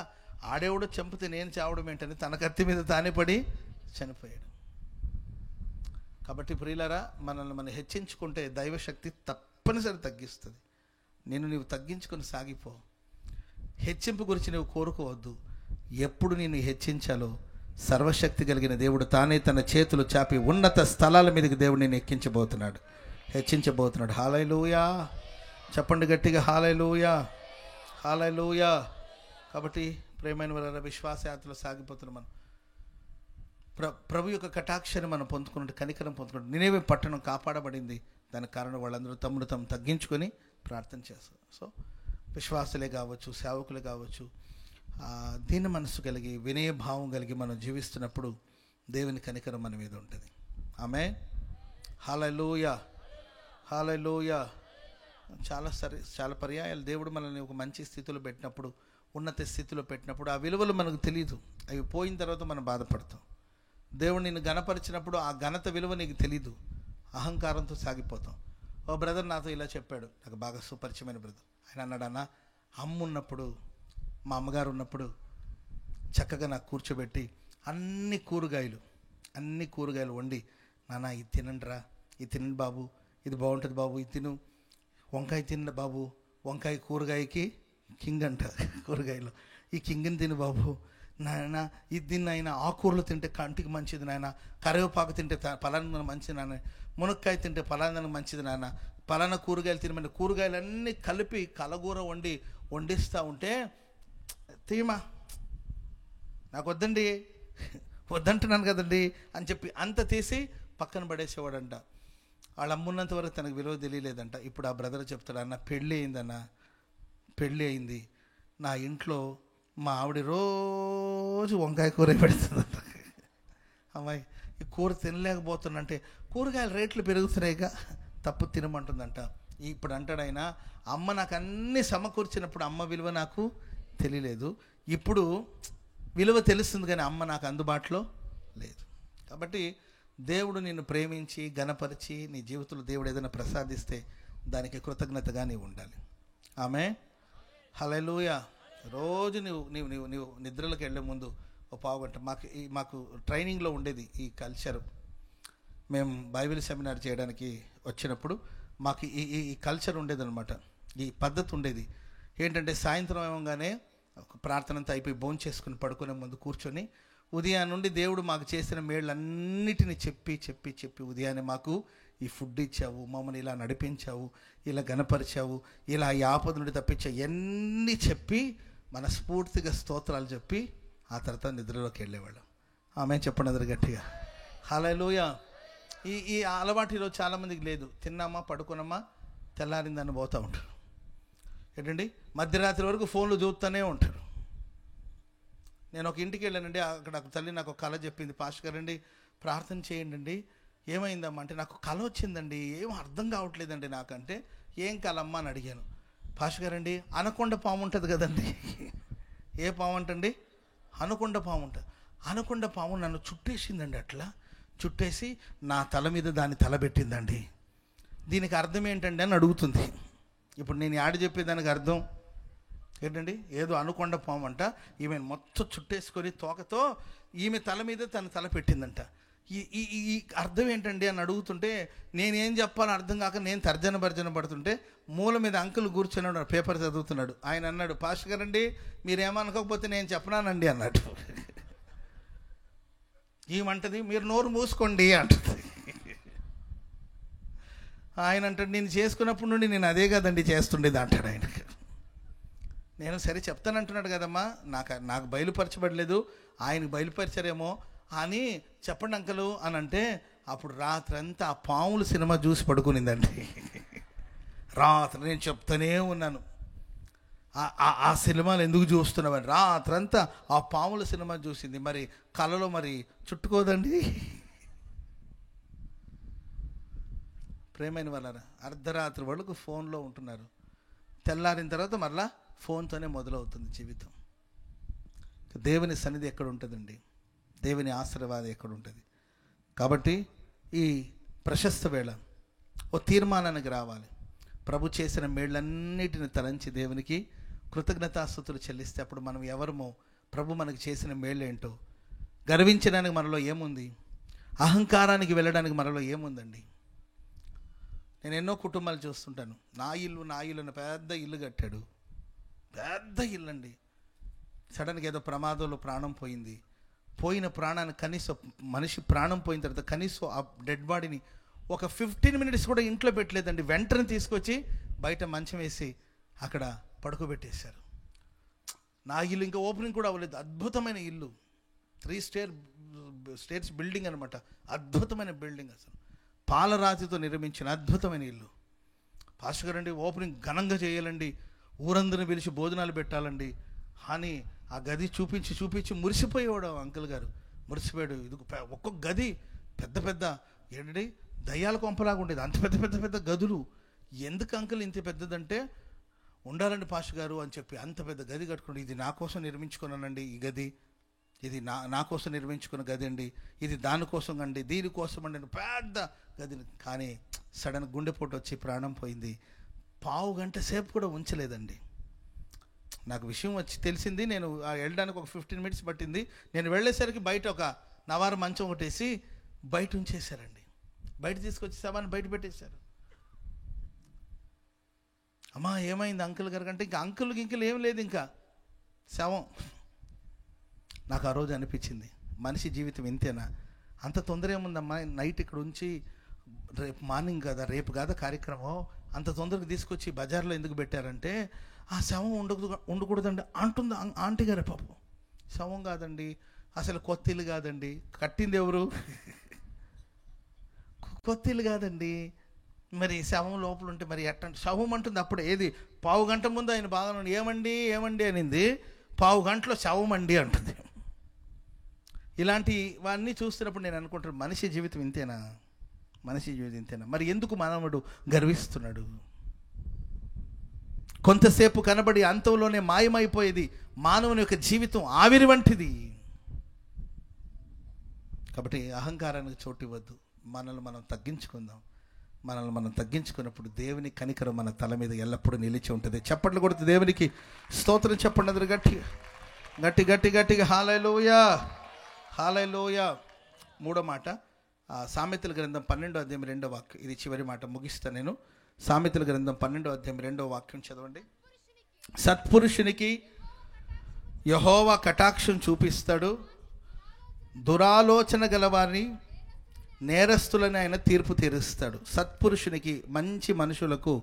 ఆడేవాడు చంపితే నేను చావడం ఏంటని తన కత్తి మీద తానే పడి చనిపోయాడు. కాబట్టి ప్రియులారా, మనల్ని మనం హెచ్చించుకుంటే దైవశక్తి తప్పనిసరి తగ్గిస్తుంది. నీవు తగ్గించుకొని సాగిపో. హెచ్చింపు గురించి నువ్వు కోరుకోవద్దు. ఎప్పుడు నేను హెచ్చించాలో సర్వశక్తి కలిగిన దేవుడు తానే తన చేతులు చాపి ఉన్నత స్థలాల మీదకి దేవుడు నేను ఎక్కించబోతున్నాడు, హెచ్చించబోతున్నాడు. హల్లెలూయా చెప్పండి గట్టిగా, హల్లెలూయా, హల్లెలూయా. కాబట్టి ప్రేమైన వారా, విశ్వాసయాత్రలో సాగిపోతున్నాం. మనం ప్రభు యొక్క కటాక్షాన్ని మనం పొందుకున్నట్టు, కనికరం పొందుకున్నట్టు. నినేవే పట్టణం కాపాడబడింది. దానికి కారణం వాళ్ళందరూ తమ్ముడు తాము తగ్గించుకొని ప్రార్థన చేస్తారు. సో విశ్వాసులే కావచ్చు, సేవకులే కావచ్చు, దీన మనసు కలిగి వినయ భావం కలిగి మనం జీవిస్తున్నప్పుడు దేవుని కనికరం మన మీద ఉంటుంది. ఆమేన్. హల్లెలూయా, హల్లెలూయా. చాలా పర్యాయాలు దేవుడు మనల్ని ఒక మంచి స్థితిలో పెట్టినప్పుడు, ఉన్నత స్థితిలో పెట్టినప్పుడు ఆ విలువలు మనకు తెలియదు. అవి పోయిన తర్వాత మనం బాధపడతాం. దేవుడు నిన్ను ఘనపరిచినప్పుడు ఆ ఘనత విలువ నీకు తెలీదు. అహంకారంతో సాగిపోతాం. ఓ బ్రదర్ నాతో ఇలా చెప్పాడు, నాకు బాగా సుపరిచయమైన బ్రదర్. ఆయన అన్నాడు, అన్న అమ్మ ఉన్నప్పుడు, మా అమ్మగారు ఉన్నప్పుడు చక్కగా నాకు కూర్చోబెట్టి అన్ని కూరగాయలు వండి, నాన్న ఇది తినండి రా, ఇది తినండి బాబు, ఇది బాగుంటుంది బాబు, ఇది తిను, వంకాయ తిన్న బాబు, వంకాయ కూరగాయకి కింగ్ అంట, కూరగాయలు ఈ కింగ్ని తిను బాబు, నాయన ఇది తిన్న, ఆయన ఆకుకూరలు తింటే కంటికి మంచిది నాయన, కరివేపాకు తింటే పలానా మంచిది నాన్న, మునక్కాయ తింటే పలానా మంచిది నాన్న, పలానా కూరగాయలు తినమని కూరగాయలన్నీ కలిపి కలగూర వండిస్తూ ఉంటే, తీమా నాకు వద్దంటున్నాను కదండి అని చెప్పి అంత తీసి పక్కన పడేసేవాడంట. వాళ్ళ అమ్మున్నంత వరకు తనకు విలువ తెలియలేదంట. ఇప్పుడు ఆ బ్రదర్ చెప్తాడు, అన్న పెళ్ళి అయింది, నా ఇంట్లో మా ఆవిడ రోజు వంకాయ కూర పెడుతుందంట. అమ్మాయి ఈ కూర తినలేకపోతున్నంటే, కూరగాయల రేట్లు పెరుగుతున్నాయిగా, తప్పు తినమంటుందంట. ఇప్పుడు అంటాడు ఆయన, అమ్మ నాకు అన్నీ సమకూర్చినప్పుడు అమ్మ విలువ నాకు తెలియలేదు, ఇప్పుడు విలువ తెలుస్తుంది కానీ అమ్మ నాకు అందుబాటులో లేదు. కాబట్టి దేవుడు నిన్ను ప్రేమించి ఘనపరిచి నీ జీవితంలో దేవుడు ఏదైనా ప్రసాదిస్తే దానికి కృతజ్ఞతగా నీవు ఉండాలి. ఆమె హల్లెలూయా. రోజు నీవు నిద్రలకు వెళ్ళే ముందు ఒక పావుగంట మాకు ట్రైనింగ్లో ఉండేది ఈ కల్చర్. మేము బైబిల్ సెమినార్ చేయడానికి వచ్చినప్పుడు మాకు ఈ కల్చర్ ఉండేదన్నమాట, ఈ పద్ధతి ఉండేది. ఏంటంటే సాయంత్రం ఏమగానే ప్రార్థన అంతా అయిపోయి భోజనం చేసుకుని పడుకునే ముందు కూర్చొని ఉదయం నుండి దేవుడు మాకు చేసిన మేళ్ళన్నిటిని చెప్పి ఉదయాన్నే మాకు ఈ ఫుడ్ ఇచ్చావు, మమ్మల్ని ఇలా నడిపించావు, ఇలా గణపరిచావు, ఇలా ఈ ఆపద నుండి తప్పించావు, ఇవన్నీ చెప్పి మనస్ఫూర్తిగా స్తోత్రాలు చెప్పి ఆ తర్వాత నిద్రలోకి వెళ్ళేవాళ్ళం. ఆమె చెప్పండి అందరు గట్టిగా, హల్లెలూయా. ఈ అలవాటు ఈరోజు చాలామందికి లేదు. తిన్నామా పడుకున్నామా తెల్లారిందని పోతూ ఉంటారు. ఏంటండి మధ్యరాత్రి వరకు ఫోన్లు చూస్తూనే ఉంటారు. నేను ఒక ఇంటికి వెళ్ళానండి, అక్కడ తల్లి నాకు ఒక కళ చెప్పింది, పాస్టర్ గారండి ప్రార్థన చేయండి అండి. ఏమైందమ్మా అంటే, నాకు కళ వచ్చిందండి, ఏం అర్థం కావట్లేదండి నాకంటే. ఏం కళమ్మా అని అడిగాను. పాస్టర్ గారండి అనకొండ పాము ఉంటుంది కదండి. ఏ పాము అంటండి? అనకొండ పాము ఉంటుంది. అనకొండ పాము నన్ను చుట్టేసిందండి, అట్లా చుట్టేసి నా తల మీద దాన్ని తలబెట్టిందండి. దీనికి అర్థం ఏంటండి అని అడుగుతుంది. ఇప్పుడు నేను యాడ్ చెప్పేదానికి అర్థం ఏంటండి, ఏదో అనుకొండ పాము అంట, ఈమె మొత్తం చుట్టేసుకొని తోకతో ఈమె తల మీద తన తల పెట్టిందంట. ఈ ఈ ఈ అర్థం ఏంటండి అని అడుగుతుంటే నేనేం చెప్పాలని అర్థం కాక నేను తర్జన పడుతుంటే మూల మీద అంకుల్ కూర్చున్నాడు, పేపర్ చదువుతున్నాడు. ఆయన అన్నాడు, పాస్టర్ గారండి మీరేమనుకోకపోతే నేను చెప్పనానండి అన్నాడు. ఏమంటది, మీరు నోరు మూసుకోండి అంటది. ఆయన అంటాడు, నేను చేసుకున్నప్పటి నుండి నేను అదే కదండి చేస్తుండేది అంటాడు ఆయన. నేను సరే చెప్తానంటున్నాడు కదమ్మా, నాకు బయలుపరచబడలేదు, ఆయనకు బయలుపరిచారేమో అని చెప్పండి అంకలు అని అంటే, అప్పుడు రాత్రంతా ఆ పాముల సినిమా చూసి పడుకునిందండి. రాత్రి నేను చెప్తానే ఉన్నాను, ఆ సినిమాలు ఎందుకు చూస్తున్నామని. రాత్రంతా ఆ పాముల సినిమా చూసింది. మరి కళలో మరి చుట్టుకోదండి. ప్రేమైన వాళ్ళరా, అర్ధరాత్రి వరకు ఫోన్లో ఉంటున్నారు. తెల్లారిన తర్వాత మరలా ఫోన్తోనే మొదలవుతుంది జీవితం. దేవుని సన్నిధి ఎక్కడ ఉంటుందండి? దేవుని ఆశీర్వాదం ఎక్కడ ఉంటుంది? కాబట్టి ఈ ప్రశస్త వేళ ఓ తీర్మానానికి రావాలి. ప్రభు చేసిన మేళ్ళన్నిటిని తలంచి దేవునికి కృతజ్ఞతాస్తుతులు చెల్లిస్తే అప్పుడు మనం ఎవరమో, ప్రభు మనకు చేసిన మేళ్ళేంటో గర్వించడానికి మనలో ఏముంది, అహంకారానికి వెళ్ళడానికి మనలో ఏముందండి. నేను ఎన్నో కుటుంబాలు చూస్తుంటాను. నా ఇల్లు అని పెద్ద ఇల్లు కట్టాడు, పెద్ద ఇల్లు అండి. సడన్గా ఏదో ప్రమాదంలో ప్రాణం పోయింది. పోయిన ప్రాణాన్ని కనీసం, మనిషి ప్రాణం పోయిన తర్వాత కనీసం ఆ డెడ్ బాడీని ఒక 15 minutes కూడా ఇంట్లో పెట్టలేదండి. వెంటనే తీసుకొచ్చి బయట మంచం వేసి అక్కడ పడుకోబెట్టేశారు. నా ఇల్లు ఇంకా ఓపెనింగ్ కూడా అవ్వలేదు. అద్భుతమైన ఇల్లు, 3 స్టేర్స్ బిల్డింగ్ అనమాట. అద్భుతమైన బిల్డింగ్, అసలు పాలరాతితో నిర్మించిన అద్భుతమైన ఇల్లు. పాస్టర్ గారండి ఓపెనింగ్ ఘనంగా చేయాలండి, ఊరందరిని పిలిచి భోజనాలు పెట్టాలండి అని ఆ గది చూపించి మురిసిపోయేవాడు అంకుల్ గారు. మురిసిపోయాడు. ఇది ఒక్కొక్క గది పెద్ద పెద్ద ఏంటండి దయ్యాల కొంపలాగా ఉండేది. అంత పెద్ద గదులు. ఎందుకు అంకుల్ ఇంత పెద్దదంటే, ఉండాలండి పాస్టర్ గారు అని చెప్పి అంత పెద్ద గది కట్టుకోండి. ఇది నా కోసం నిర్మించుకున్నానండి, ఈ గది ఇది నా కోసం నిర్మించుకున్న గది అండి, ఇది దానికోసం అండి, దీనికోసం అండి, పెద్ద గది. కానీ సడన్ గుండెపోటు వచ్చి ప్రాణం పోయింది. 1/2 గంట సేపు కూడా ఉంచలేదండి. నాకు విషయం వచ్చి తెలిసింది. నేను వెళ్ళడానికి ఒక 15 minutes పట్టింది. నేను వెళ్ళేసరికి బయట ఒక నవారు మంచం ఒకటేసి బయట ఉంచేశారండి. బయట తీసుకొచ్చి శవాన్ని బయట పెట్టేశారు. అమ్మా ఏమైంది అంకుల్ గారు అంటే, ఇంకా అంకుల్ ఏం లేదు, ఇంకా శవం. నాకు ఆ రోజు అనిపించింది, మనిషి జీవితం ఇంతేనా? అంత తొందర ఏముందమ్మా? నైట్ ఇక్కడ ఉంచి రేపు మార్నింగ్ కదా, రేపు కాదా కార్యక్రమం, అంత తొందరగా తీసుకొచ్చి బజార్లో ఎందుకు పెట్టారంటే, ఆ శవం ఉండకూడదండి అంటుంది ఆంటీ గారే. పాపం శవం కాదండి, అసలు కొత్త ఇల్లు కాదండి, కట్టింది ఎవరు? కొత్త ఇల్లు కాదండి. మరి శవం లోపల ఉంటే మరి ఎట్టంటే, శవం అంటుంది అప్పుడు. ఏది 1/2 గంట ముందు ఆయన బాగా ఏమండి అనింది, 1/2 గంటలో శవం అండి అంటుంది. ఇలాంటివన్నీ చూస్తున్నప్పుడు నేను అనుకుంటాను, మనిషి జీవితం ఇంతేనా? మరి ఎందుకు మానవుడు గర్విస్తున్నాడు? కొంతసేపు కనబడి అంతంలోనే మాయమైపోయేది మానవుని యొక్క జీవితం ఆవిరి వంటిది. కాబట్టి అహంకారానికి చోటు ఇవ్వద్దు. మనల్ని మనం తగ్గించుకున్నప్పుడు దేవుని కనికరం మన తల మీద ఎల్లప్పుడూ నిలిచి ఉంటుంది. చప్పట్లు కొడుతూ దేవునికి స్తోత్రం చెప్పండి అందరూ గట్టిగా. హల్లెలూయా. మూడో మాట, సామెతల గ్రంథం 12వ అధ్యాయం 2వ వాక్యం. ఇది చివరి మాట, ముగిస్తాను నేను. సామెతల గ్రంథం 12వ అధ్యాయం 2వ వాక్యం చదవండి. సత్పురుషునికి యెహోవా కటాక్షం చూపిస్తాడు, దురాలోచన గలవారిని నేరస్తులని ఆయన తీర్పు తీరుస్తాడు. సత్పురుషునికి, మంచి మనుషులకు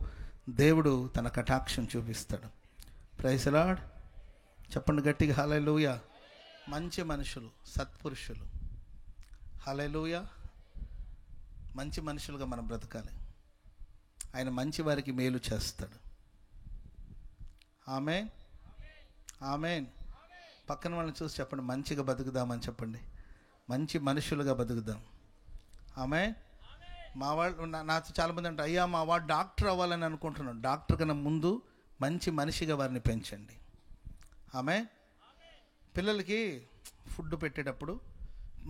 దేవుడు తన కటాక్షం చూపిస్తాడు. Praise the Lord. చెప్పండి గట్టిగా హల్లెలూయా. మంచి మనుషులు, సత్పురుషులు. హల్లెలూయా. మంచి మనుషులుగా మనం బ్రతకాలి. ఆయన మంచి వారికి మేలు చేస్తాడు. ఆమేన్. పక్కన వాళ్ళని చూసి చెప్పండి, మంచిగా బతుకుదామని చెప్పండి. మంచి మనుషులుగా బతుకుదాం. ఆమేన్. మా వాళ్ళు నాతో చాలామంది అంటే, అయ్యా మా వాడు డాక్టర్ అవ్వాలని అనుకుంటున్నాను. డాక్టర్ కన్నా ముందు మంచి మనిషిగా వారిని పెంచండి. ఆమేన్. పిల్లలకి ఫుడ్ పెట్టేటప్పుడు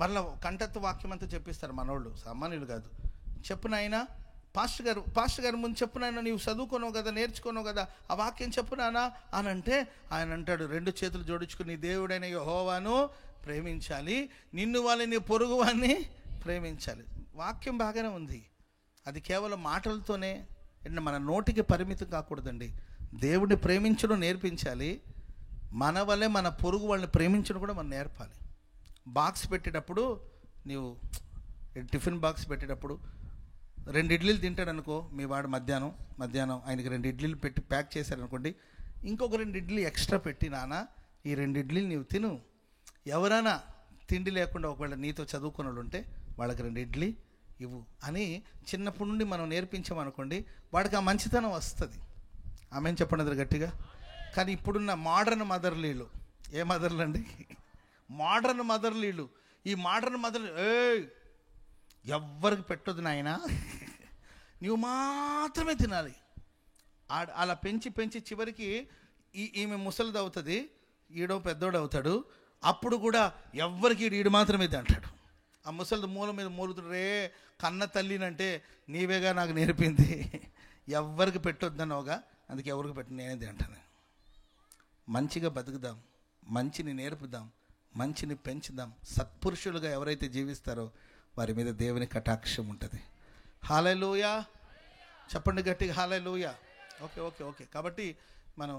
మళ్ళీ కంటత్వ వాక్యం అంతా చెప్పిస్తారు మనోళ్ళు, సామాన్యులు కాదు. చెప్పునైనా పాస్టర్ గారు ముందు చెప్పునైనా, నీవు చదువుకోనవు కదా, నేర్చుకోనవు కదా, ఆ వాక్యం చెప్పునానా అని అంటే ఆయన అంటాడు, 2 చేతులు జోడించుకుని దేవుడైన యెహోవాను ప్రేమించాలి, నిన్ను వాళ్ళని పొరుగు వాడిని ప్రేమించాలి. వాక్యం బాగానే ఉంది, అది కేవలం మాటలతోనే మన నోటికి పరిమితం కాకూడదండి. దేవుడిని ప్రేమించడం నేర్పించాలి, మన వల్లే మన పొరుగు వాళ్ళని ప్రేమించడం కూడా మనం నేర్పాలి. బాక్స్ పెట్టేటప్పుడు నీవు టిఫిన్ బాక్స్ పెట్టేటప్పుడు 2 ఇడ్లీలు తింటాడు అనుకో, మీ వాడు మధ్యాహ్నం ఆయనకి 2 ఇడ్లీలు పెట్టి ప్యాక్ చేశారనుకోండి, ఇంకొక 2 ఇడ్లీ ఎక్స్ట్రా పెట్టి, నాన్న ఈ 2 ఇడ్లీలు నీవు తిను, ఎవరైనా తిండి లేకుండా ఒకవేళ నీతో చదువుకున్న వాళ్ళు ఉంటే వాళ్ళకి 2 ఇడ్లీ ఇవ్వు అని చిన్నప్పటి నుండి మనం నేర్పించామనుకోండి, వాడికి ఆ మంచితనం వస్తుంది. ఆమెను చెప్పండి గట్టిగా. కానీ ఇప్పుడున్న మోడర్న్ మదర్లీలు, ఏ మదర్లు అండి? మోడర్న్ మదర్లీలు. ఈ మోడర్న్ మదర్లు ఎవ్వరికి పెట్టొద్దు నాయనా, నువ్వు మాత్రమే తినాలి. అలా పెంచి చివరికి ఈమె ముసలిది అవుతుంది, ఈడో పెద్దోడు అవుతాడు. అప్పుడు కూడా ఎవ్వరికి ఈడు మాత్రమే అంటాడు. ఆ ముసలిది మూల మీద మూలుతుడే, కన్న తల్లినంటే నీవేగా నాకు నేర్పింది, ఎవ్వరికి పెట్టొద్దనోగా, అందుకే ఎవరికి పెట్టి నేనే తింటాను. మంచిగా బతుకుదాం, మంచిని నేర్పుదాం, మంచిని పెంచుదాం. సత్పురుషులుగా ఎవరైతే జీవిస్తారో వారి మీద దేవుని కటాక్షం ఉంటుంది. హల్లెలూయా చెప్పండి గట్టిగా, హల్లెలూయా. ఓకే. కాబట్టి మనం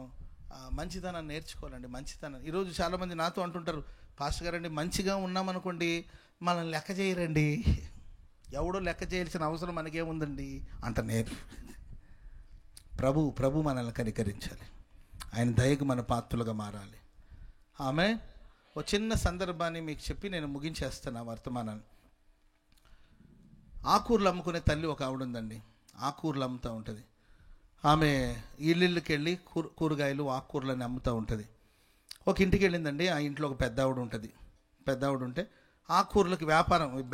మంచితనాన్ని నేర్చుకోవాలండి. మంచితనం ఈరోజు చాలామంది నాతో అంటుంటారు, పాస్టర్ గారండి మంచిగా ఉన్నామనుకోండి మనల్ని లెక్క చేయరండి, ఎవడో లెక్క చేయాల్సిన అవసరం మనకేముందండి అంట. నేను ప్రభు మనల్ని కనికరించాలి, ఆయన దయకు మన పాత్రలుగా మారాలి. ఆమె ఒక చిన్న సందర్భాన్ని మీకు చెప్పి నేను ముగించేస్తాను ఆ వర్తమానాన్ని. ఆకూరలు అమ్ముకునే తల్లి ఒక ఆవిడ ఉందండి, ఆకూరలు అమ్ముతూ ఉంటుంది. ఆమె ఇళ్ళకి వెళ్ళి కూరగాయలు ఆకుకూరలని అమ్ముతూ ఉంటుంది. ఒక ఇంటికి వెళ్ళిందండి, ఆ ఇంట్లో ఒక పెద్ద ఆవిడ ఉంటుంది. పెద్ద ఆవిడ ఉంటే ఆకుకూరలకు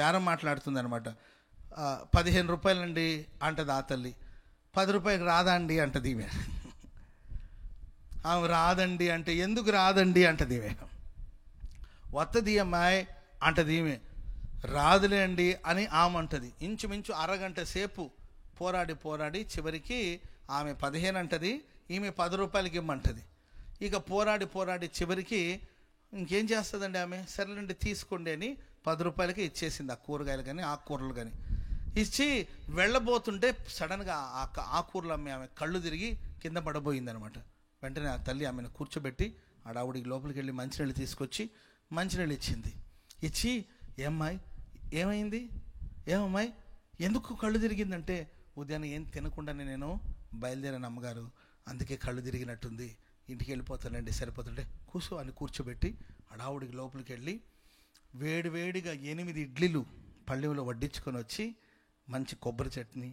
బేరం మాట్లాడుతుంది అనమాట. 15 రూపాయలండి అంటది ఆ తల్లి. 10 రూపాయలకు రాదా అండి అంటది ఈమె. ఆమె రాదండి అంటే, ఎందుకు రాదండి అంటది ఈమె. వత్తది అమ్మాయి అంటది ఈమె. రాదులే అండి అని ఆమె అంటది. ఇంచుమించు అరగంట సేపు పోరాడి చివరికి ఆమె 15 అంటది, ఈమె 10 రూపాయలకి ఇమ్మంటది. ఇక పోరాడి చివరికి ఇంకేం చేస్తుందండి ఆమె, సరేనండి తీసుకోండి అని 10 రూపాయలకి ఇచ్చేసింది. ఆ కూరగాయలు కానీ ఆకుకూరలు కానీ ఇచ్చి వెళ్ళబోతుంటే సడన్గా ఆకుకూరలు అమ్మే ఆమె కళ్ళు తిరిగి కింద పడబోయింది అనమాట. వెంటనే ఆ తల్లి ఆమెను కూర్చోబెట్టి ఆవిడికి లోపలికి వెళ్ళి మంచినీళ్ళు తీసుకొచ్చి మంచినీళ్ళు ఇచ్చింది. ఇచ్చి ఏమైంది ఏమమ్మాయి ఎందుకు కళ్ళు తిరిగిందంటే, ఉదయాన్నే ఏం తినకుండానే నేను బయలుదేరాను అమ్మగారు, అందుకే కళ్ళు తిరిగినట్టుంది, ఇంటికి వెళ్ళిపోతానండి, సరిపోతుంటే కూర్చో అని కూర్చోబెట్టి ఆవిడికి లోపలికి వెళ్ళి వేడిగా 8 ఇడ్లీలు పళ్ళెంలో వడ్డించుకొని వచ్చి మంచి కొబ్బరి చట్నీ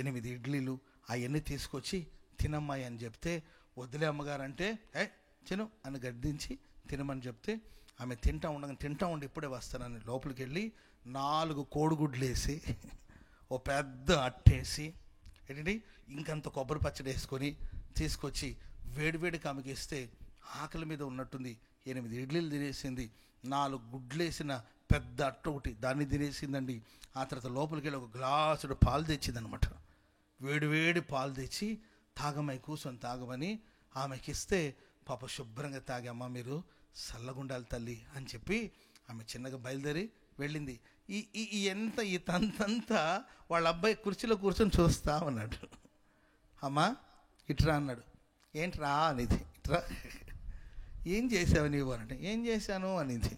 8 ఇడ్లీలు అవన్నీ తీసుకొచ్చి తినమ్మాయి అని చెప్తే, వద్దులే అమ్మగారు అంటే తిను అని గద్దించి తినమని చెప్తే ఆమె తింటా ఉండి ఇప్పుడే వస్తానని లోపలికి వెళ్ళి 4 కోడిగుడ్లు వేసి ఓ పెద్ద అట్టేసి ఏంటండి ఇంకంత కొబ్బరి పచ్చడి వేసుకొని తీసుకొచ్చి వేడికి ఆమెకి ఇస్తే ఆకలి మీద ఉన్నట్టుంది. 8 ఇడ్లీలు తినేసింది, 4 గుడ్లు వేసిన పెద్ద అట్ట ఒకటి దాన్ని తినేసిందండి. ఆ తర్వాత లోపలికి వెళ్ళి ఒక గ్లాసుడు పాలు తెచ్చిందనమాట. వేడి పాలు తెచ్చి కూర్చొని తాగమని ఆమెకి ఇస్తే, పాప శుభ్రంగా తాగి, అమ్మ మీరు చల్లగుండాలి తల్లి అని చెప్పి ఆమె చిన్నగా బయలుదేరి వెళ్ళింది. ఈ తంతంతా వాళ్ళ అబ్బాయి కుర్చీలో కూర్చొని చూస్తా ఉన్నాడు. అమ్మా ఇట్రా అన్నాడు. ఏంట్రా అనేది, ఇట్రా ఏం చేసావు నీవు అంటే, ఏం చేశాను అనేది.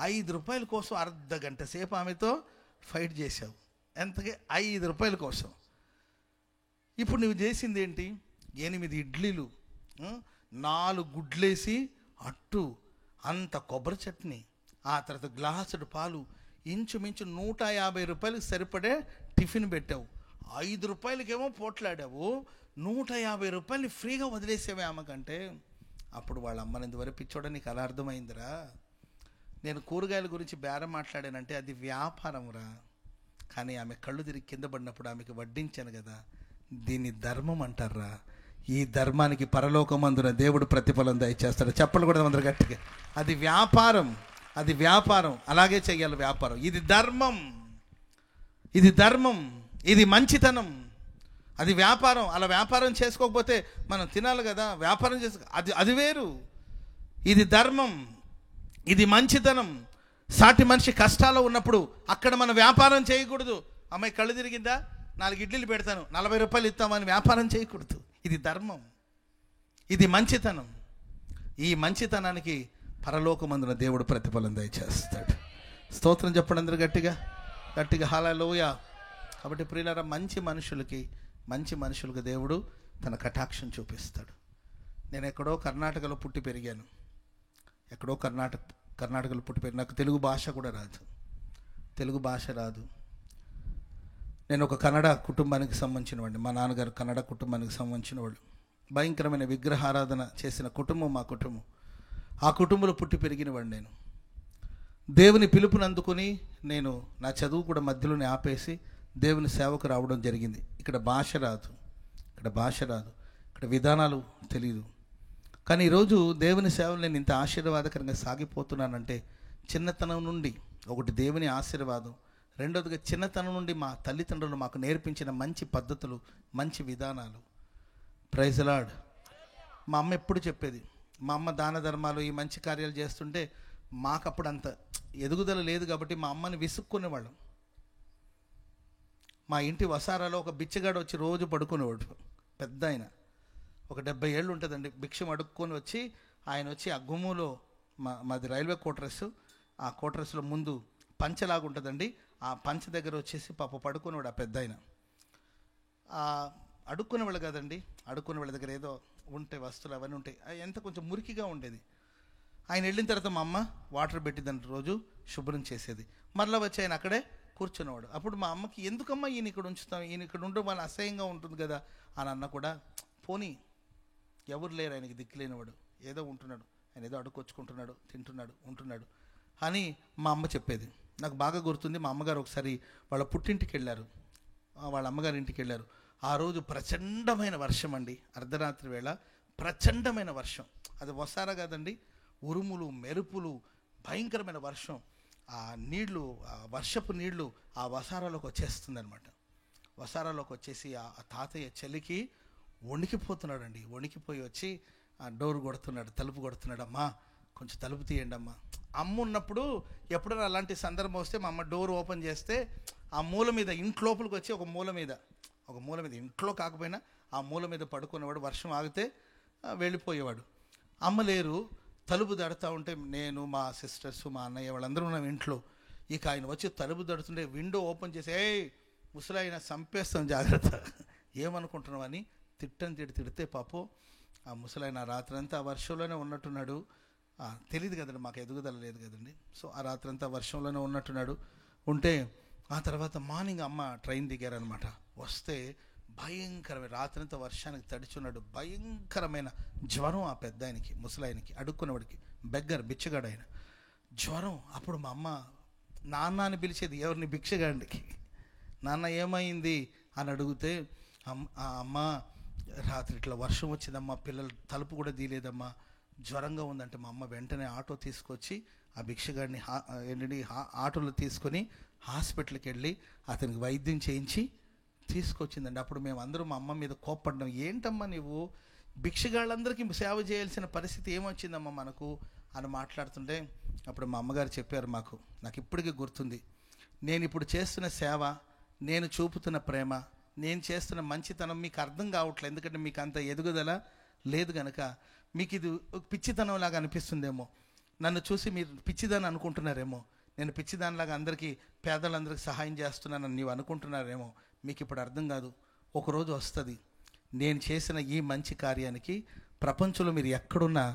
5 రూపాయల కోసం అర్ధ గంట సేపు ఆమెతో ఫైట్ చేసావు, ఎంతకి 5 రూపాయల కోసం. ఇప్పుడు నువ్వు చేసింది ఏంటి, 8 ఇడ్లీలు 4 గుడ్లేసి అట్టు, అంత కొబ్బరి చట్నీ, ఆ తర్వాత గ్లాసుడు పాలు, ఇంచుమించు 150 రూపాయలకు సరిపడే టిఫిన్ పెట్టావు. 5 రూపాయలకేమో పోట్లాడావు, 150 రూపాయలు ఫ్రీగా వదిలేసావే ఆమెకంటే. అప్పుడు వాళ్ళ అమ్మని ఇంతవరకు పిచ్చోడ నీకు అలా అర్థమైందిరా. నేను కూరగాయల గురించి బేరం మాట్లాడానంటే అది వ్యాపారంరా, కానీ ఆమె కళ్ళు తిరిగి కింద పడినప్పుడు ఆమెకి వడ్డించాను కదా, దీన్ని ధర్మం అంటారా. ఈ ధర్మానికి పరలోకమందున దేవుడు ప్రతిఫలం దయచేస్తాడు. చెప్పలు కూడా అందరు గట్టిగా. అది వ్యాపారం, అలాగే చెయ్యాలి వ్యాపారం. ఇది ధర్మం, ఇది మంచితనం. అది వ్యాపారం. అలా వ్యాపారం చేసుకోకపోతే మనం తినాలి కదా, వ్యాపారం అది వేరు. ఇది ధర్మం, ఇది మంచితనం. సాటి మనిషి కష్టాల్లో ఉన్నప్పుడు అక్కడ మనం వ్యాపారం చేయకూడదు. అమ్మాయి కళ్ళు తిరిగిందా, 4 ఇడ్లీలు పెడతాను, 40 రూపాయలు ఇస్తామని వ్యాపారం చేయకూడదు. ఇది ధర్మం, ఇది మంచితనం. ఈ మంచితనానికి పరలోకమందున దేవుడు ప్రతిఫలం దయచేస్తాడు. స్తోత్రం చెప్పండి అందరూ గట్టిగా గట్టిగా హల్లెలూయా. కాబట్టి ప్రియులారా, మంచి మనుషులకు దేవుడు తన కటాక్షం చూపిస్తాడు. నేను ఎక్కడో కర్ణాటకలో పుట్టి పెరిగాను. కర్ణాటకలో పుట్టి పెరిగి నాకు తెలుగు భాష రాదు. నేను ఒక కన్నడ కుటుంబానికి సంబంధించిన వాడిని. మా నాన్నగారు కన్నడ కుటుంబానికి సంబంధించిన వాళ్ళు. భయంకరమైన విగ్రహారాధన చేసిన కుటుంబం మా కుటుంబం. ఆ కుటుంబంలో పుట్టి పెరిగిన వాడిని నేను. దేవుని పిలుపుని అందుకొని నేను నా చదువు కూడా మధ్యలోనే ఆపేసి దేవుని సేవకు రావడం జరిగింది. ఇక్కడ భాష రాదు, ఇక్కడ విధానాలు తెలియదు. కానీ ఈరోజు దేవుని సేవలు నేను ఇంత ఆశీర్వాదకరంగా సాగిపోతున్నానంటే చిన్నతనం నుండి, ఒకటి దేవుని ఆశీర్వాదం, రెండవదిగా చిన్నతనం నుండి మా తల్లిదండ్రులు మాకు నేర్పించిన మంచి పద్ధతులు, మంచి విధానాలు. Praise Lord. మా అమ్మ ఎప్పుడు చెప్పేది, మా అమ్మ దాన ధర్మాలు ఈ మంచి కార్యాలు చేస్తుంటే మాకప్పుడు అంత ఎదుగుదల లేదు కాబట్టి మా అమ్మని విసుక్కునేవాళ్ళం. మా ఇంటి వసారాలో ఒక బిచ్చగాడు వచ్చి రోజు పడుకునేవాడు. పెద్ద ఆయన, ఒక 70 ఏళ్ళు ఉంటుందండి. భిక్షం అడుక్కొని వచ్చి ఆయన వచ్చి ఆ గుమ్ములో, మాది రైల్వే క్వార్టర్స్, ఆ క్వార్టర్స్లో ముందు పంచలాగా ఉంటుందండి, ఆ పంచ దగ్గర వచ్చేసి పాప పడుకునేవాడు. ఆ పెద్ద ఆయన అడుక్కునేవాళ్ళు కదండి, అడుక్కునే వాళ్ళ దగ్గర ఏదో ఉంటే వస్తువులు అవన్నీ ఉంటాయి, ఎంత కొంచెం మురికిగా ఉండేది. ఆయన వెళ్ళిన తర్వాత మా అమ్మ వాటర్ పెట్టిందంటే రోజు శుభ్రం చేసేది. మరలా వచ్చి ఆయన అక్కడే కూర్చునేవాడు. అప్పుడు మా అమ్మకి, ఎందుకమ్మా ఈయన ఇక్కడ ఉంచుతాం, ఈయన ఇక్కడ ఉంటే వాళ్ళ అసహ్యంగా ఉంటుంది కదా అని అన్న కూడా, పోనీ ఎవరు లేరు ఆయనకి దిక్కులేనివాడు, ఏదో ఉంటున్నాడు, ఆయన ఏదో అడుక్కొచ్చుకుంటున్నాడు, తింటున్నాడు, ఉంటున్నాడు అని మా అమ్మ చెప్పేది. నాకు బాగా గుర్తుంది, మా అమ్మగారు ఒకసారి వాళ్ళ పుట్టింటికి వెళ్ళారు, వాళ్ళ అమ్మగారి ఇంటికి వెళ్ళారు. ఆ రోజు ప్రచండమైన వర్షం అండి, అర్ధరాత్రి వేళ ప్రచండమైన వర్షం. అది వసారా కాదండి, ఉరుములు మెరుపులు, భయంకరమైన వర్షం. ఆ నీళ్లు, ఆ వర్షపు నీళ్లు ఆ వసారాలోకి వచ్చేస్తుంది అనమాట. వసారాలోకి వచ్చేసి ఆ తాతయ్య చలికి వణికిపోతున్నాడండి. వణికిపోయి వచ్చి ఆ డోర్ కొడుతున్నాడు, తలుపు కొడుతున్నాడు. అమ్మా కొంచెం తలుపు తీయండి అమ్మా. అమ్మ ఉన్నప్పుడు ఎప్పుడైనా అలాంటి సందర్భం వస్తే మా అమ్మ డోర్ ఓపెన్ చేస్తే ఆ మూల మీద, ఇంట్లోపలికి వచ్చి ఒక మూల మీద ఇంట్లో కాకపోయినా ఆ మూల మీద పడుకునేవాడు. వర్షం ఆగితే వెళ్ళిపోయేవాడు. అమ్మ లేరు, తలుపు దడుతూ ఉంటే నేను, మా సిస్టర్స్, మా అన్నయ్య వాళ్ళందరూ ఉన్నాం ఇంట్లో. ఇక ఆయన వచ్చి తలుపు దడుతుంటే విండో ఓపెన్ చేసి, ఏయ్ ముసలాయన చంపేస్తాం జాగ్రత్త, ఏమనుకుంటున్నావు అని తిడితే పాపం ఆ ముసలాయన రాత్రంతా వర్షంలోనే ఉన్నట్టున్నాడు. తెలియదు కదండి, మాకు ఎదుగుదల లేదు కదండి. సో ఆ రాత్రంతా వర్షంలోనే ఉన్నట్టున్నాడు. ఉంటే ఆ తర్వాత మార్నింగ్ అమ్మ ట్రైన్ దిగారనమాట. వస్తే భయంకరమైన, రాత్రంతా వర్షానికి తడిచున్నాడు, భయంకరమైన జ్వరం ఆ పెద్ద ఆయనకి, ముసలాయనకి, అడుక్కునేవాడికి, బిచ్చగాడు ఆయన, జ్వరం. అప్పుడు మా అమ్మ నాన్న అని పిలిచేది, ఎవరిని, భిక్షగాడికి. నాన్న ఏమైంది అని అడిగితే, అమ్మ రాత్రి ఇట్లా వర్షం వచ్చిందమ్మా, పిల్లలు తలుపు కూడా తీయలేదమ్మా, జ్వరంగా ఉందంటే మా అమ్మ వెంటనే ఆటో తీసుకొచ్చి ఆ భిక్షగాడిని ఆటోలో తీసుకొని హాస్పిటల్కి వెళ్ళి అతనికి వైద్యం చేయించి తీసుకొచ్చిందండి. అప్పుడు మేము అందరూ మా అమ్మ మీద కోప్పడ్డాం, ఏంటమ్మా నువ్వు భిక్షగాళ్ళందరికీ సేవ చేయాల్సిన పరిస్థితి ఏమొచ్చిందమ్మా మనకు అని మాట్లాడుతుంటే, అప్పుడు మా అమ్మగారు చెప్పారు, నాకు ఇప్పటికీ గుర్తుంది, నేను ఇప్పుడు చేస్తున్న సేవ, నేను చూపుతున్న ప్రేమ, నేను చేస్తున్న మంచితనం మీకు అర్థం కావట్లేదు, ఎందుకంటే మీకు అంత ఎదుగుదల లేదు కనుక మీకు ఇది పిచ్చితనం లాగా అనిపిస్తుందేమో, నన్ను చూసి మీరు పిచ్చిదాన్ని అనుకుంటున్నారేమో, నేను పిచ్చిదానిలాగా అందరికీ, పేదలందరికీ సహాయం చేస్తున్నానని నీవు అనుకుంటున్నారేమో, మీకు ఇప్పుడు అర్థం కాదు. ఒకరోజు వస్తుంది, నేను చేసిన ఈ మంచి కార్యానికి ప్రపంచంలో మీరు ఎక్కడున్నా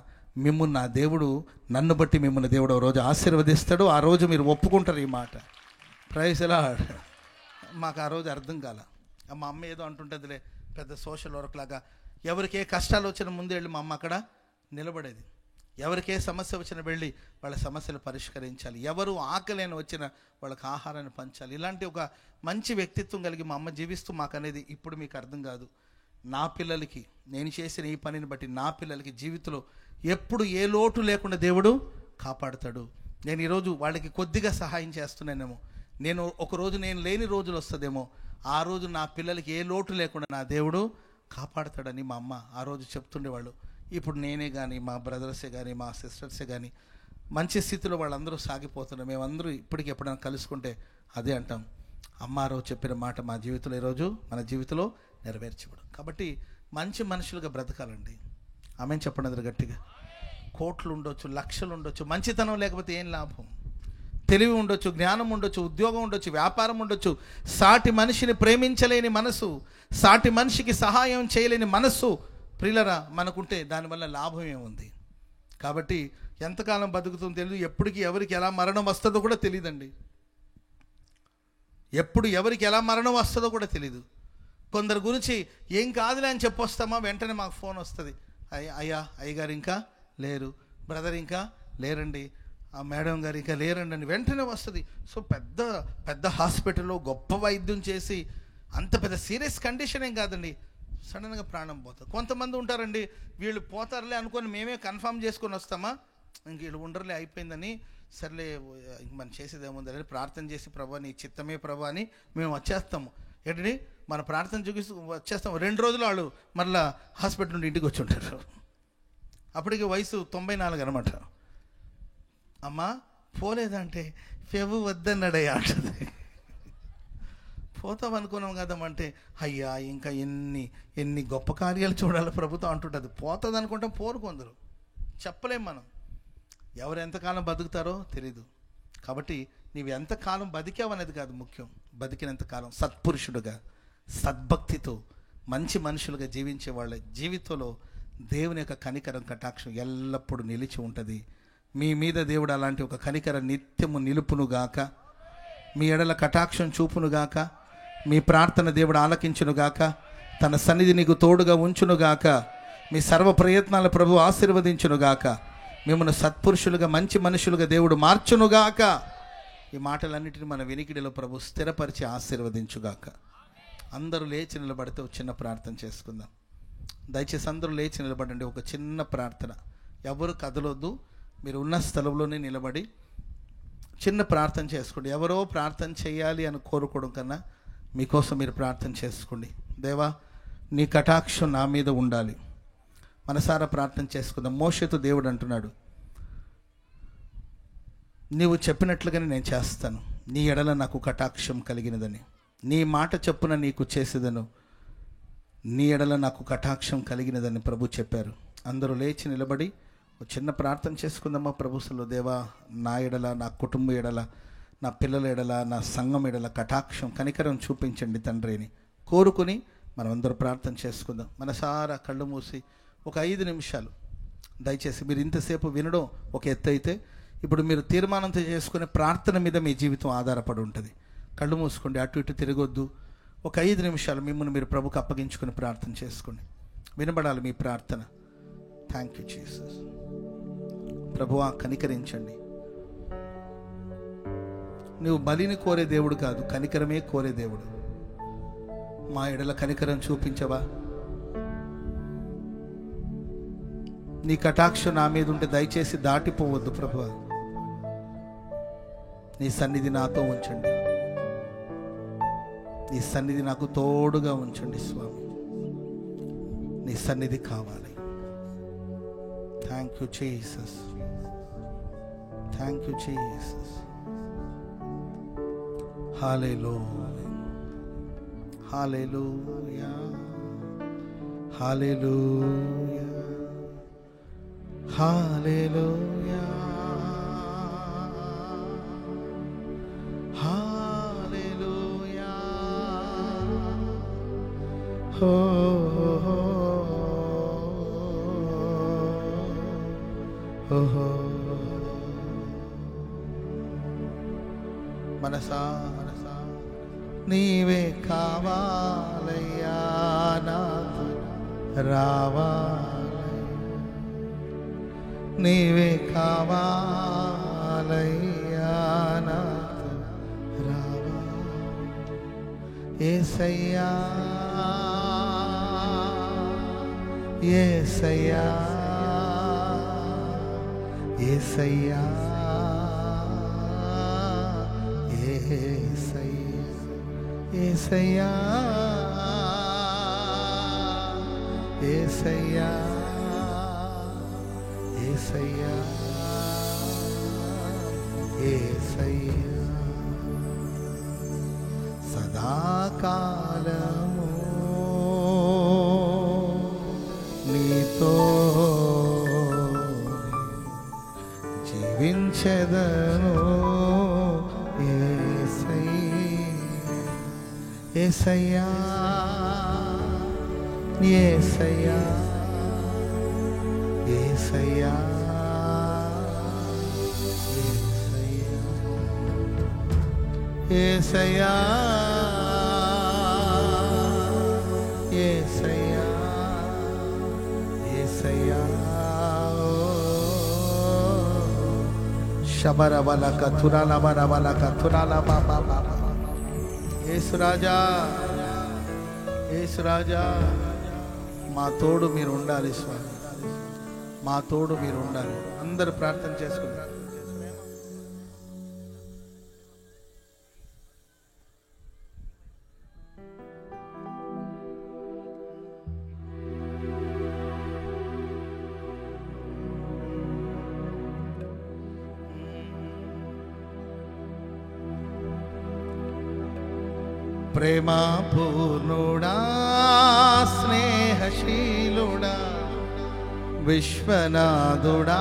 మిమ్మల్ని నా దేవుడు, నన్ను బట్టి మిమ్మల్ని దేవుడు రోజు ఆశీర్వదిస్తాడు. ఆ రోజు మీరు ఒప్పుకుంటారు ఈ మాట. Praise Lord. మాకు ఆ రోజు అర్థం కాల. మా అమ్మ ఏదో అంటుంటుందిలే, పెద్ద సోషల్ వర్క్ లాగా, ఎవరికి ఏ కష్టాలు వచ్చిన ముందు వెళ్ళి మా అమ్మ అక్కడ నిలబడేది. ఎవరికి ఏ సమస్య వచ్చిన వెళ్ళి వాళ్ళ సమస్యలు పరిష్కరించాలి, ఎవరు ఆకలిని వచ్చిన వాళ్ళకి ఆహారాన్ని పంచాలి. ఇలాంటి ఒక మంచి వ్యక్తిత్వం కలిగి మా అమ్మ జీవిస్తూ మాకు అనేది ఇప్పుడు మీకు అర్థం కాదు. నా పిల్లలకి, నేను చేసిన ఈ పనిని బట్టి నా పిల్లలకి జీవితంలో ఎప్పుడు ఏ లోటు లేకుండా దేవుడు కాపాడుతాడు. నేను ఈరోజు వాళ్ళకి కొద్దిగా సహాయం చేస్తున్నానేమో, ఒకరోజు నేను లేని రోజులు వస్తుందేమో, ఆ రోజు నా పిల్లలకి ఏ లోటు లేకుండా నా దేవుడు కాపాడుతాడని మా అమ్మ ఆ రోజు చెప్తుండేవాళ్ళు. ఇప్పుడు నేనే కానీ, మా బ్రదర్సే కానీ, మా సిస్టర్సే కానీ, మంచి స్థితిలో వాళ్ళందరూ సాగిపోతున్నారు. మేమందరూ ఇప్పటికి ఎప్పుడైనా కలుసుకుంటే అదే అంటాం, అమ్మారో చెప్పిన మాట మా జీవితంలో ఈరోజు మన జీవితంలో నెరవేర్చబడు. కాబట్టి మంచి మనుషులుగా బ్రతకాలండి. ఆమెను చెప్పండి అందరు గట్టిగా. కోట్లు ఉండొచ్చు, లక్షలు ఉండొచ్చు, మంచితనం లేకపోతే ఏం లాభం? తెలివి ఉండొచ్చు, జ్ఞానం ఉండొచ్చు, ఉద్యోగం ఉండొచ్చు, వ్యాపారం ఉండొచ్చు, సాటి మనిషిని ప్రేమించలేని మనసు, సాటి మనిషికి సహాయం చేయలేని మనస్సు ప్రియులరా మనకుంటే దానివల్ల లాభం ఏముంది? కాబట్టి ఎంతకాలం బతుకుతుందో తెలియదు, ఎప్పటికి ఎవరికి ఎలా మరణం వస్తుందో కూడా తెలియదండి. ఎప్పుడు ఎవరికి ఎలా మరణం వస్తుందో కూడా తెలియదు. కొందరు గురించి ఏం కాదులే అని చెప్పొస్తామా, వెంటనే మాకు ఫోన్ వస్తుంది, అయ్యగారు ఇంకా లేరు, బ్రదర్ ఇంకా లేరండి, ఆ మేడం గారు ఇంకా లేరండి అని వెంటనే వస్తుంది. సో పెద్ద పెద్ద హాస్పిటల్లో గొప్ప వైద్యం చేసి అంత పెద్ద సీరియస్ కండిషన్ ఏం కాదండి, సడన్గా ప్రాణం పోతుంది. కొంతమంది ఉంటారండి, వీళ్ళు పోతారులే అనుకొని మేమే కన్ఫర్మ్ చేసుకొని వస్తామా, ఇంక వీళ్ళు ఉండరులే అయిపోయిందని, సర్లే ఇంక మనం చేసేది ఏముందని ప్రార్థన చేసి ప్రభా నీ చిత్తమే ప్రభా అని మేము వచ్చేస్తాము. ఏంటండి మన ప్రార్థన చూపిస్తూ వచ్చేస్తాము. 2 రోజులు వాళ్ళు మళ్ళీ హాస్పిటల్ నుండి ఇంటికి వచ్చి ఉంటారు. అప్పటికి వయసు 94 అనమాట. అమ్మా పోలేదంటే ఫెవు వద్దన్నాడయ్యా అంటుంది. పోతాం అనుకున్నాం కదమ్మంటే అయ్యా ఇంకా ఎన్ని గొప్ప కార్యాలు చూడాలి ప్రభుత్వం అంటుంటుంది. పోతుంది అనుకుంటాం, పోరు కొందరు, చెప్పలేం మనం. ఎవరు ఎంతకాలం బతుకుతారో తెలీదు. కాబట్టి నీవు ఎంతకాలం బతికావు అనేది కాదు ముఖ్యం, బతికినంతకాలం సత్పురుషుడుగా సద్భక్తితో మంచి మనుషులుగా జీవించే వాళ్ళ జీవితంలో దేవుని యొక్క కనికరం కటాక్షం ఎల్లప్పుడూ నిలిచి ఉంటుంది. మీ మీద దేవుడు అలాంటి ఒక కనికరం నిత్యము నిలుపునుగాక, మీ ఎడల కటాక్షం చూపునుగాక, మీ ప్రార్థన దేవుడు ఆలకించునుగాక, తన సన్నిధి నీకు తోడుగా ఉంచునుగాక, మీ సర్వ ప్రయత్నాల ప్రభు ఆశీర్వదించునుగాక, మిమ్మల్ని సత్పురుషులుగా మంచి మనుషులుగా దేవుడు మార్చునుగాక. ఈ మాటలన్నిటిని మన వినికిడిలో ప్రభు స్థిరపరిచి ఆశీర్వదించుగాక. అందరూ లేచి నిలబడితే ఒక చిన్న ప్రార్థన చేసుకుందాం. దయచేసి అందరూ లేచి నిలబడండి. ఒక చిన్న ప్రార్థన, ఎవరు కదలొద్దు, మీరు ఉన్న స్థలంలోనే నిలబడి చిన్న ప్రార్థన చేసుకోండి. ఎవరో ప్రార్థన చేయాలి అని కోరుకోవడం కన్నా మీకోసం మీరు ప్రార్థన చేసుకోండి. దేవా నీ కటాక్షం నా మీద ఉండాలి. మనసారా ప్రార్థన చేసుకుందాం. మోషేతో దేవుడు అంటున్నాడు, నీవు చెప్పినట్లుగానే నేను చేస్తాను, నీ ఎడల నాకు కటాక్షం కలిగినదని, నీ మాట చెప్పున నీకు చేసేదను, నీ ఎడల నాకు కటాక్షం కలిగినదని ప్రభు చెప్పారు. అందరూ లేచి నిలబడి ఒక చిన్న ప్రార్థన చేసుకుందామా ప్రభువులో. దేవా నా ఎడల, నా కుటుంబ ఎడల, నా పిల్లల ఎడల, నా సంఘం ఎడల కటాక్షం కనికరం చూపించండి తండ్రి అని కోరుకుని మనం అందరూ ప్రార్థన చేసుకుందాం. మనసారా కళ్ళు మూసి ఒక 5 నిమిషాలు దయచేసి. మీరు ఇంతసేపు వినడం ఒక ఎత్తు అయితే, ఇప్పుడు మీరు తీర్మానంతో చేసుకునే ప్రార్థన మీద మీ జీవితం ఆధారపడి ఉంటుంది. కళ్ళు మూసుకోండి, అటు ఇటు తిరగొద్దు. ఒక 5 నిమిషాలు మిమ్మల్ని మీరు ప్రభుకు అప్పగించుకుని ప్రార్థన చేసుకోండి. వినబడాలి మీ ప్రార్థన. Thank you Jesus. ప్రభువా కనికరించండి. నువ్వు బలిని కోరే దేవుడు కాదు, కనికరమే కోరే దేవుడు. మా ఎడల కనికరం చూపించవా? నీ కటాక్షం నా మీద ఉంటే దయచేసి దాటిపోవద్దు ప్రభువా. నీ సన్నిధి నాతో ఉంచండి, నీ సన్నిధి నాకు తోడుగా ఉంచండి స్వామి. నీ సన్నిధి కావాలి. Thank you Jesus, thank you Jesus. Hallelujah, hallelujah, hallelujah, hallelujah, hallelujah. హో హో హో. మనసా నీవే కావాలయ్యా, నాకు రావాలి. నీవే కావాలయ్యా, నాకు రావాలి. యేసయ్యా, యేసయ్యా, యేసయ్యా, యేసయ్యా, యేసయ్యా, యేసయ్యా, యేసయ్యా. యేసయ్యా సదాకాలము నీతో జీవించెదను యేసయ్యా యేసయ్యా యేసయ్యా యేసయ్యా యేసయ్యా యేసయ్యా శబరబలక తురలబరబలక తురలబాబా యేసురాజా యేసురాజా మా తోడు మీరు ఉండాలి స్వామి, మా తోడు మీరు ఉండాలి. అందరూ ప్రార్థన చేసుకుంటారు. ప్రేమా పూర్ణుడా స్నేహశీలుడా విశ్వనాథుడా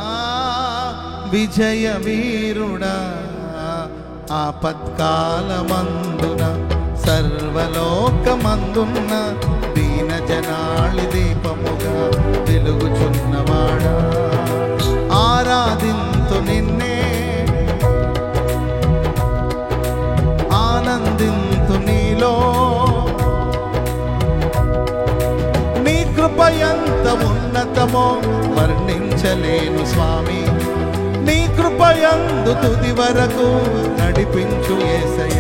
విజయ వీరుడా ఆపత్కాలమందున సర్వలోకమందున్న దీన జనాళి దీపముగా వెలుగుచున్నవాడా ఆరాధింతు నిన్నే ఆనందింతు నీలో నీ కృప ఎంత ఉన్నతమో వర్ణించలేను స్వామి, నీ కృపయందు తుది వరకు నడిపించు యేసయ్య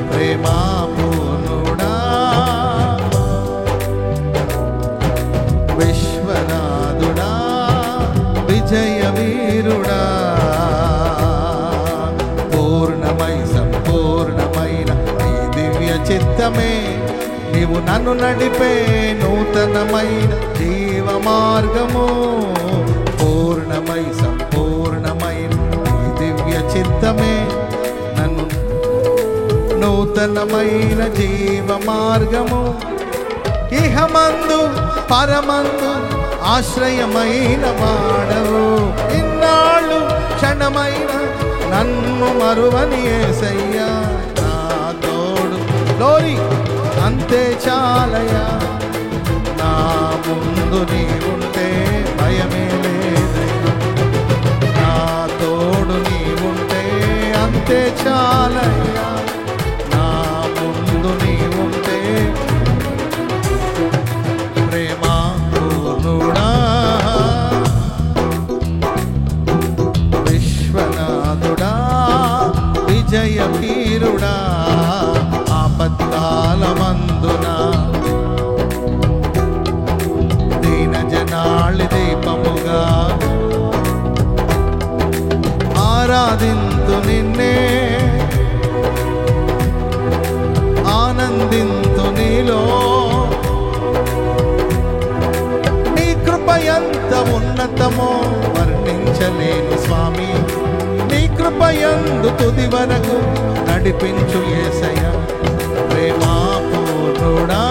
ప్రేమా పూర్ణుడా విశ్వనాథుడా విజయ వీరుడా పూర్ణమై సంపూర్ణమైన నీ దివ్య చిత్తమే నీవు నన్ను నడిపే నూతనమైన జీవ మార్గము పూర్ణమై సంపూర్ణమైన నీ దివ్య చిత్తమే నన్ను నూతనమైన జీవ మార్గము ఇహమందు పరమందు ఆశ్రయమైన వాడవు ఇన్నాళ్ళు క్షణమైన నన్ను మరువని యేసయ్యా నా తోడు లోరి అంతే చాలయ్యా నా ముందు నీవుంటే భయమే లేదయ్యా నా తోడు నీవుంటే అంతే చాలయ్యా నా ముందు నీవుంటే ప్రేమా పూర్ణుడా విశ్వనాథుడా విజయ వీరుడా ఆపత్కాలమందున దీన జనాళి దీపముగా ఆరాధింతు నిన్నే ఆనందింతు నీలో నీ కృప ఎంత ఉన్నతమో వర్ణించలేను స్వామి, నీ కృపయందు తుది వరకు నడిపించు యేసయ్య ప్రేమా పూర్ణుడా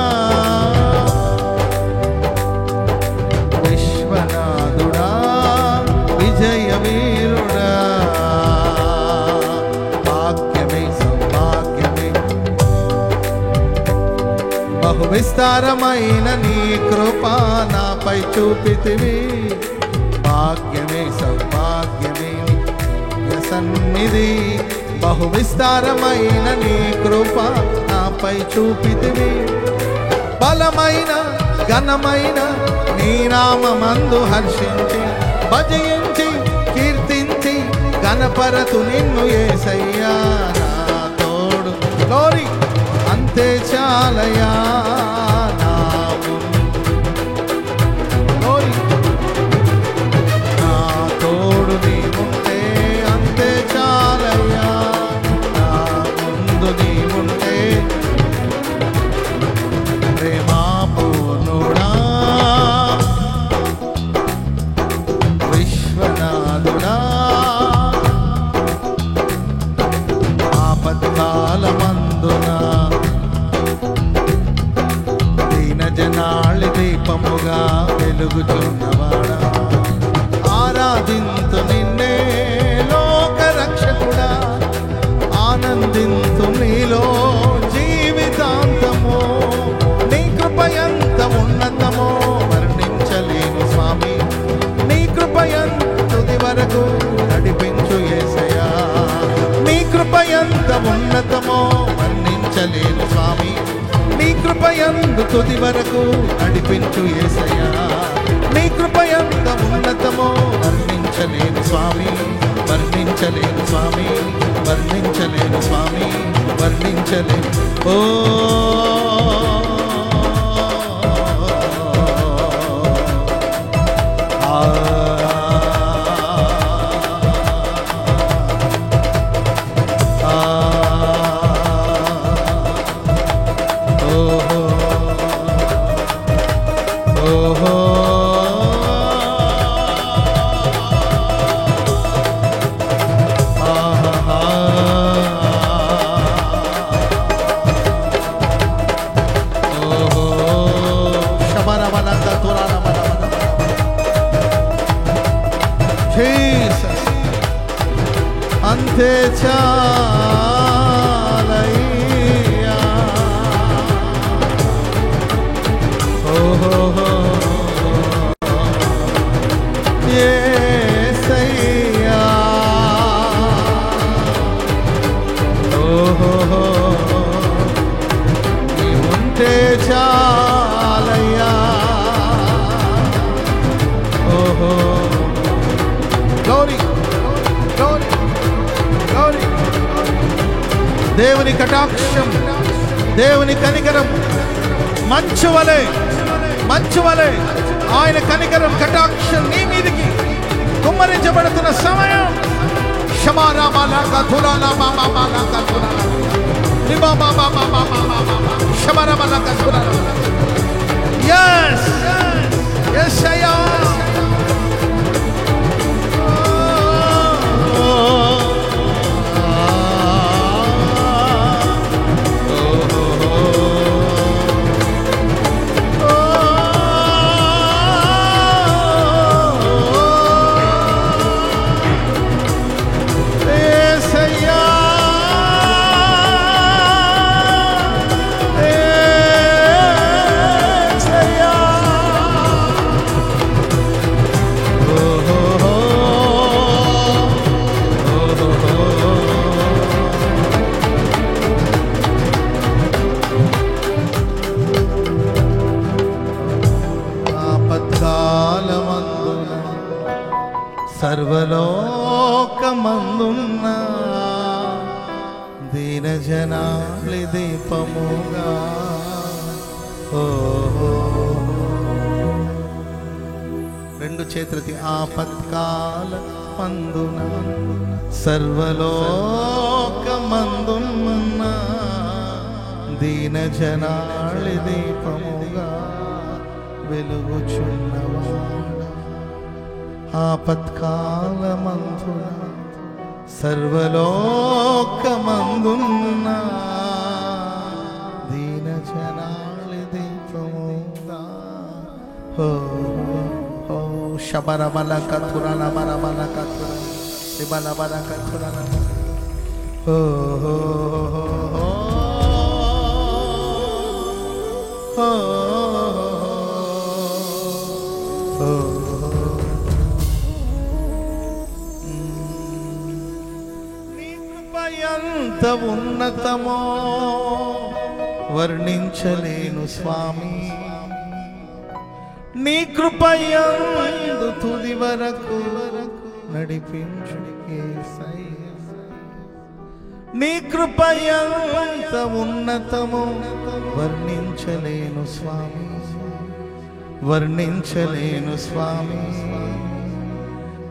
విశ్వనాథుడా విజయ వీరుడా భాగ్యమే సౌభాగ్యమే బహు విస్తారమైన నీ కృప నాపై చూపితివి భాగ్యమే సౌభాగ్యమే సన్నిధి బహు విస్తారమైన నీ కృప నాపై చూపితివి బలమైన ఘనమైన నీ నామమందు హర్షించి భజించి కీర్తించి గణపరతు నిన్ను యేసయ్యా నా తోడు లోరి అంతే చాలయ్యా నా లోరి నా తోడు నీవుంటే అంతే చాలయ్యా నా ముందు నీవుంటే ప్రేమా పూర్ణుడా విశ్వనాథుడా జనాళి దీపముగా వెలుగుచున్నవాడా, ఆరాధింతు నిన్నే లోక రక్షకుడా, ఆనందింతు నీలో జీవితాంతము. నీ కృప ఎంత ఉన్నతమో వర్ణించలేను స్వామి, నీ కృప తుది వరకు నడిపించు యేసయ్యా. నీ కృప ఎంత ఉన్నతమో వర్ణించలేను స్వామి, నీ కృప ఎంత తుది వరకు నడిపించు యేసయ్యా. నీ కృప ఎంత ఉన్నతమో వర్ణించలేను స్వామి, వర్ణించలేను స్వామి, వర్ణించలేను స్వామి, వర్ణించలేను. ఓ అంతే చాలయ్యా. ఓహో యేసయ్యా, ఓహో నీవుంటే చాలయ్యా. ఓహో గ్లోరీ గ్లోరీ గ్లోరీ. దేవుని కటాక్షం, దేవుని కనికరం మంచు వలె, మంచు వలె ఆయన కనికరం కటాక్షం నీ మీదికి కుమ్మరించబడుతున్న సమయం. Yes, yes, అయ్యా. సర్వలోకమందున్న దీనజనాళి దీపముగా. ఓహో రెండు చేతులకి ఆపత్కాల మందున సర్వలోకమందున్న దీనజనాళి దీపముగా వెలుగుచున్నవా. ఆపత్కాలమందున సర్వలోకమందున్న దీనజనాళి దీపముగా. ఓ ఓ శబరబల కథురల బరబల కథుర శిబల బల కథురల. ఓ ఓ ఓ ఎంత ఉన్నతమో వర్ణించలేను స్వామి, నీ కృపయందు తుది వరకు నడిపించు యేసయ్యా. నీ కృపయంత ఉన్నతమో వర్ణించలేను స్వామి, వర్ణించలేను స్వామి,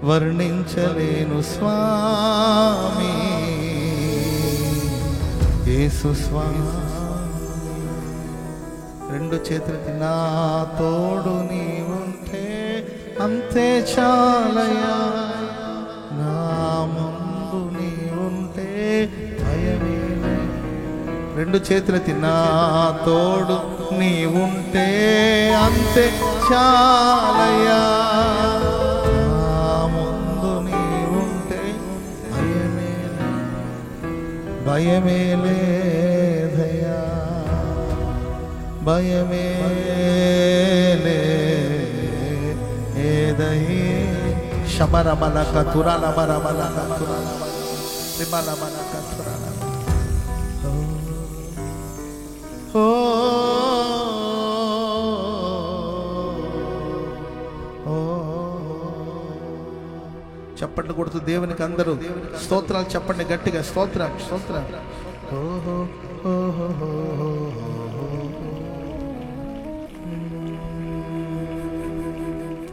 వర్ణించలేను స్వామి. యేసు స్వామి రెండు చేతులకి నా తోడు నీవుంటే అంతే చాలయ్యా. నా ముందు నీవుంటే భయమే. రెండు చేతులకి నా తోడు నీవుంటే అంతే చాలయ్యా, నా ముందు నీవుంటే భయమే లేదయ్యా, భయమే లేదయ్యా. శబరమలక తురలబరమలక తురలబల త్రిమలమలక తురలబల. ఓ చప్పట్లు కొడుతూ దేవునికి అందరూ స్తోత్రాలు చెప్పండి గట్టిగా. స్తోత్రం స్తోత్రం. ఓహో ఓహో.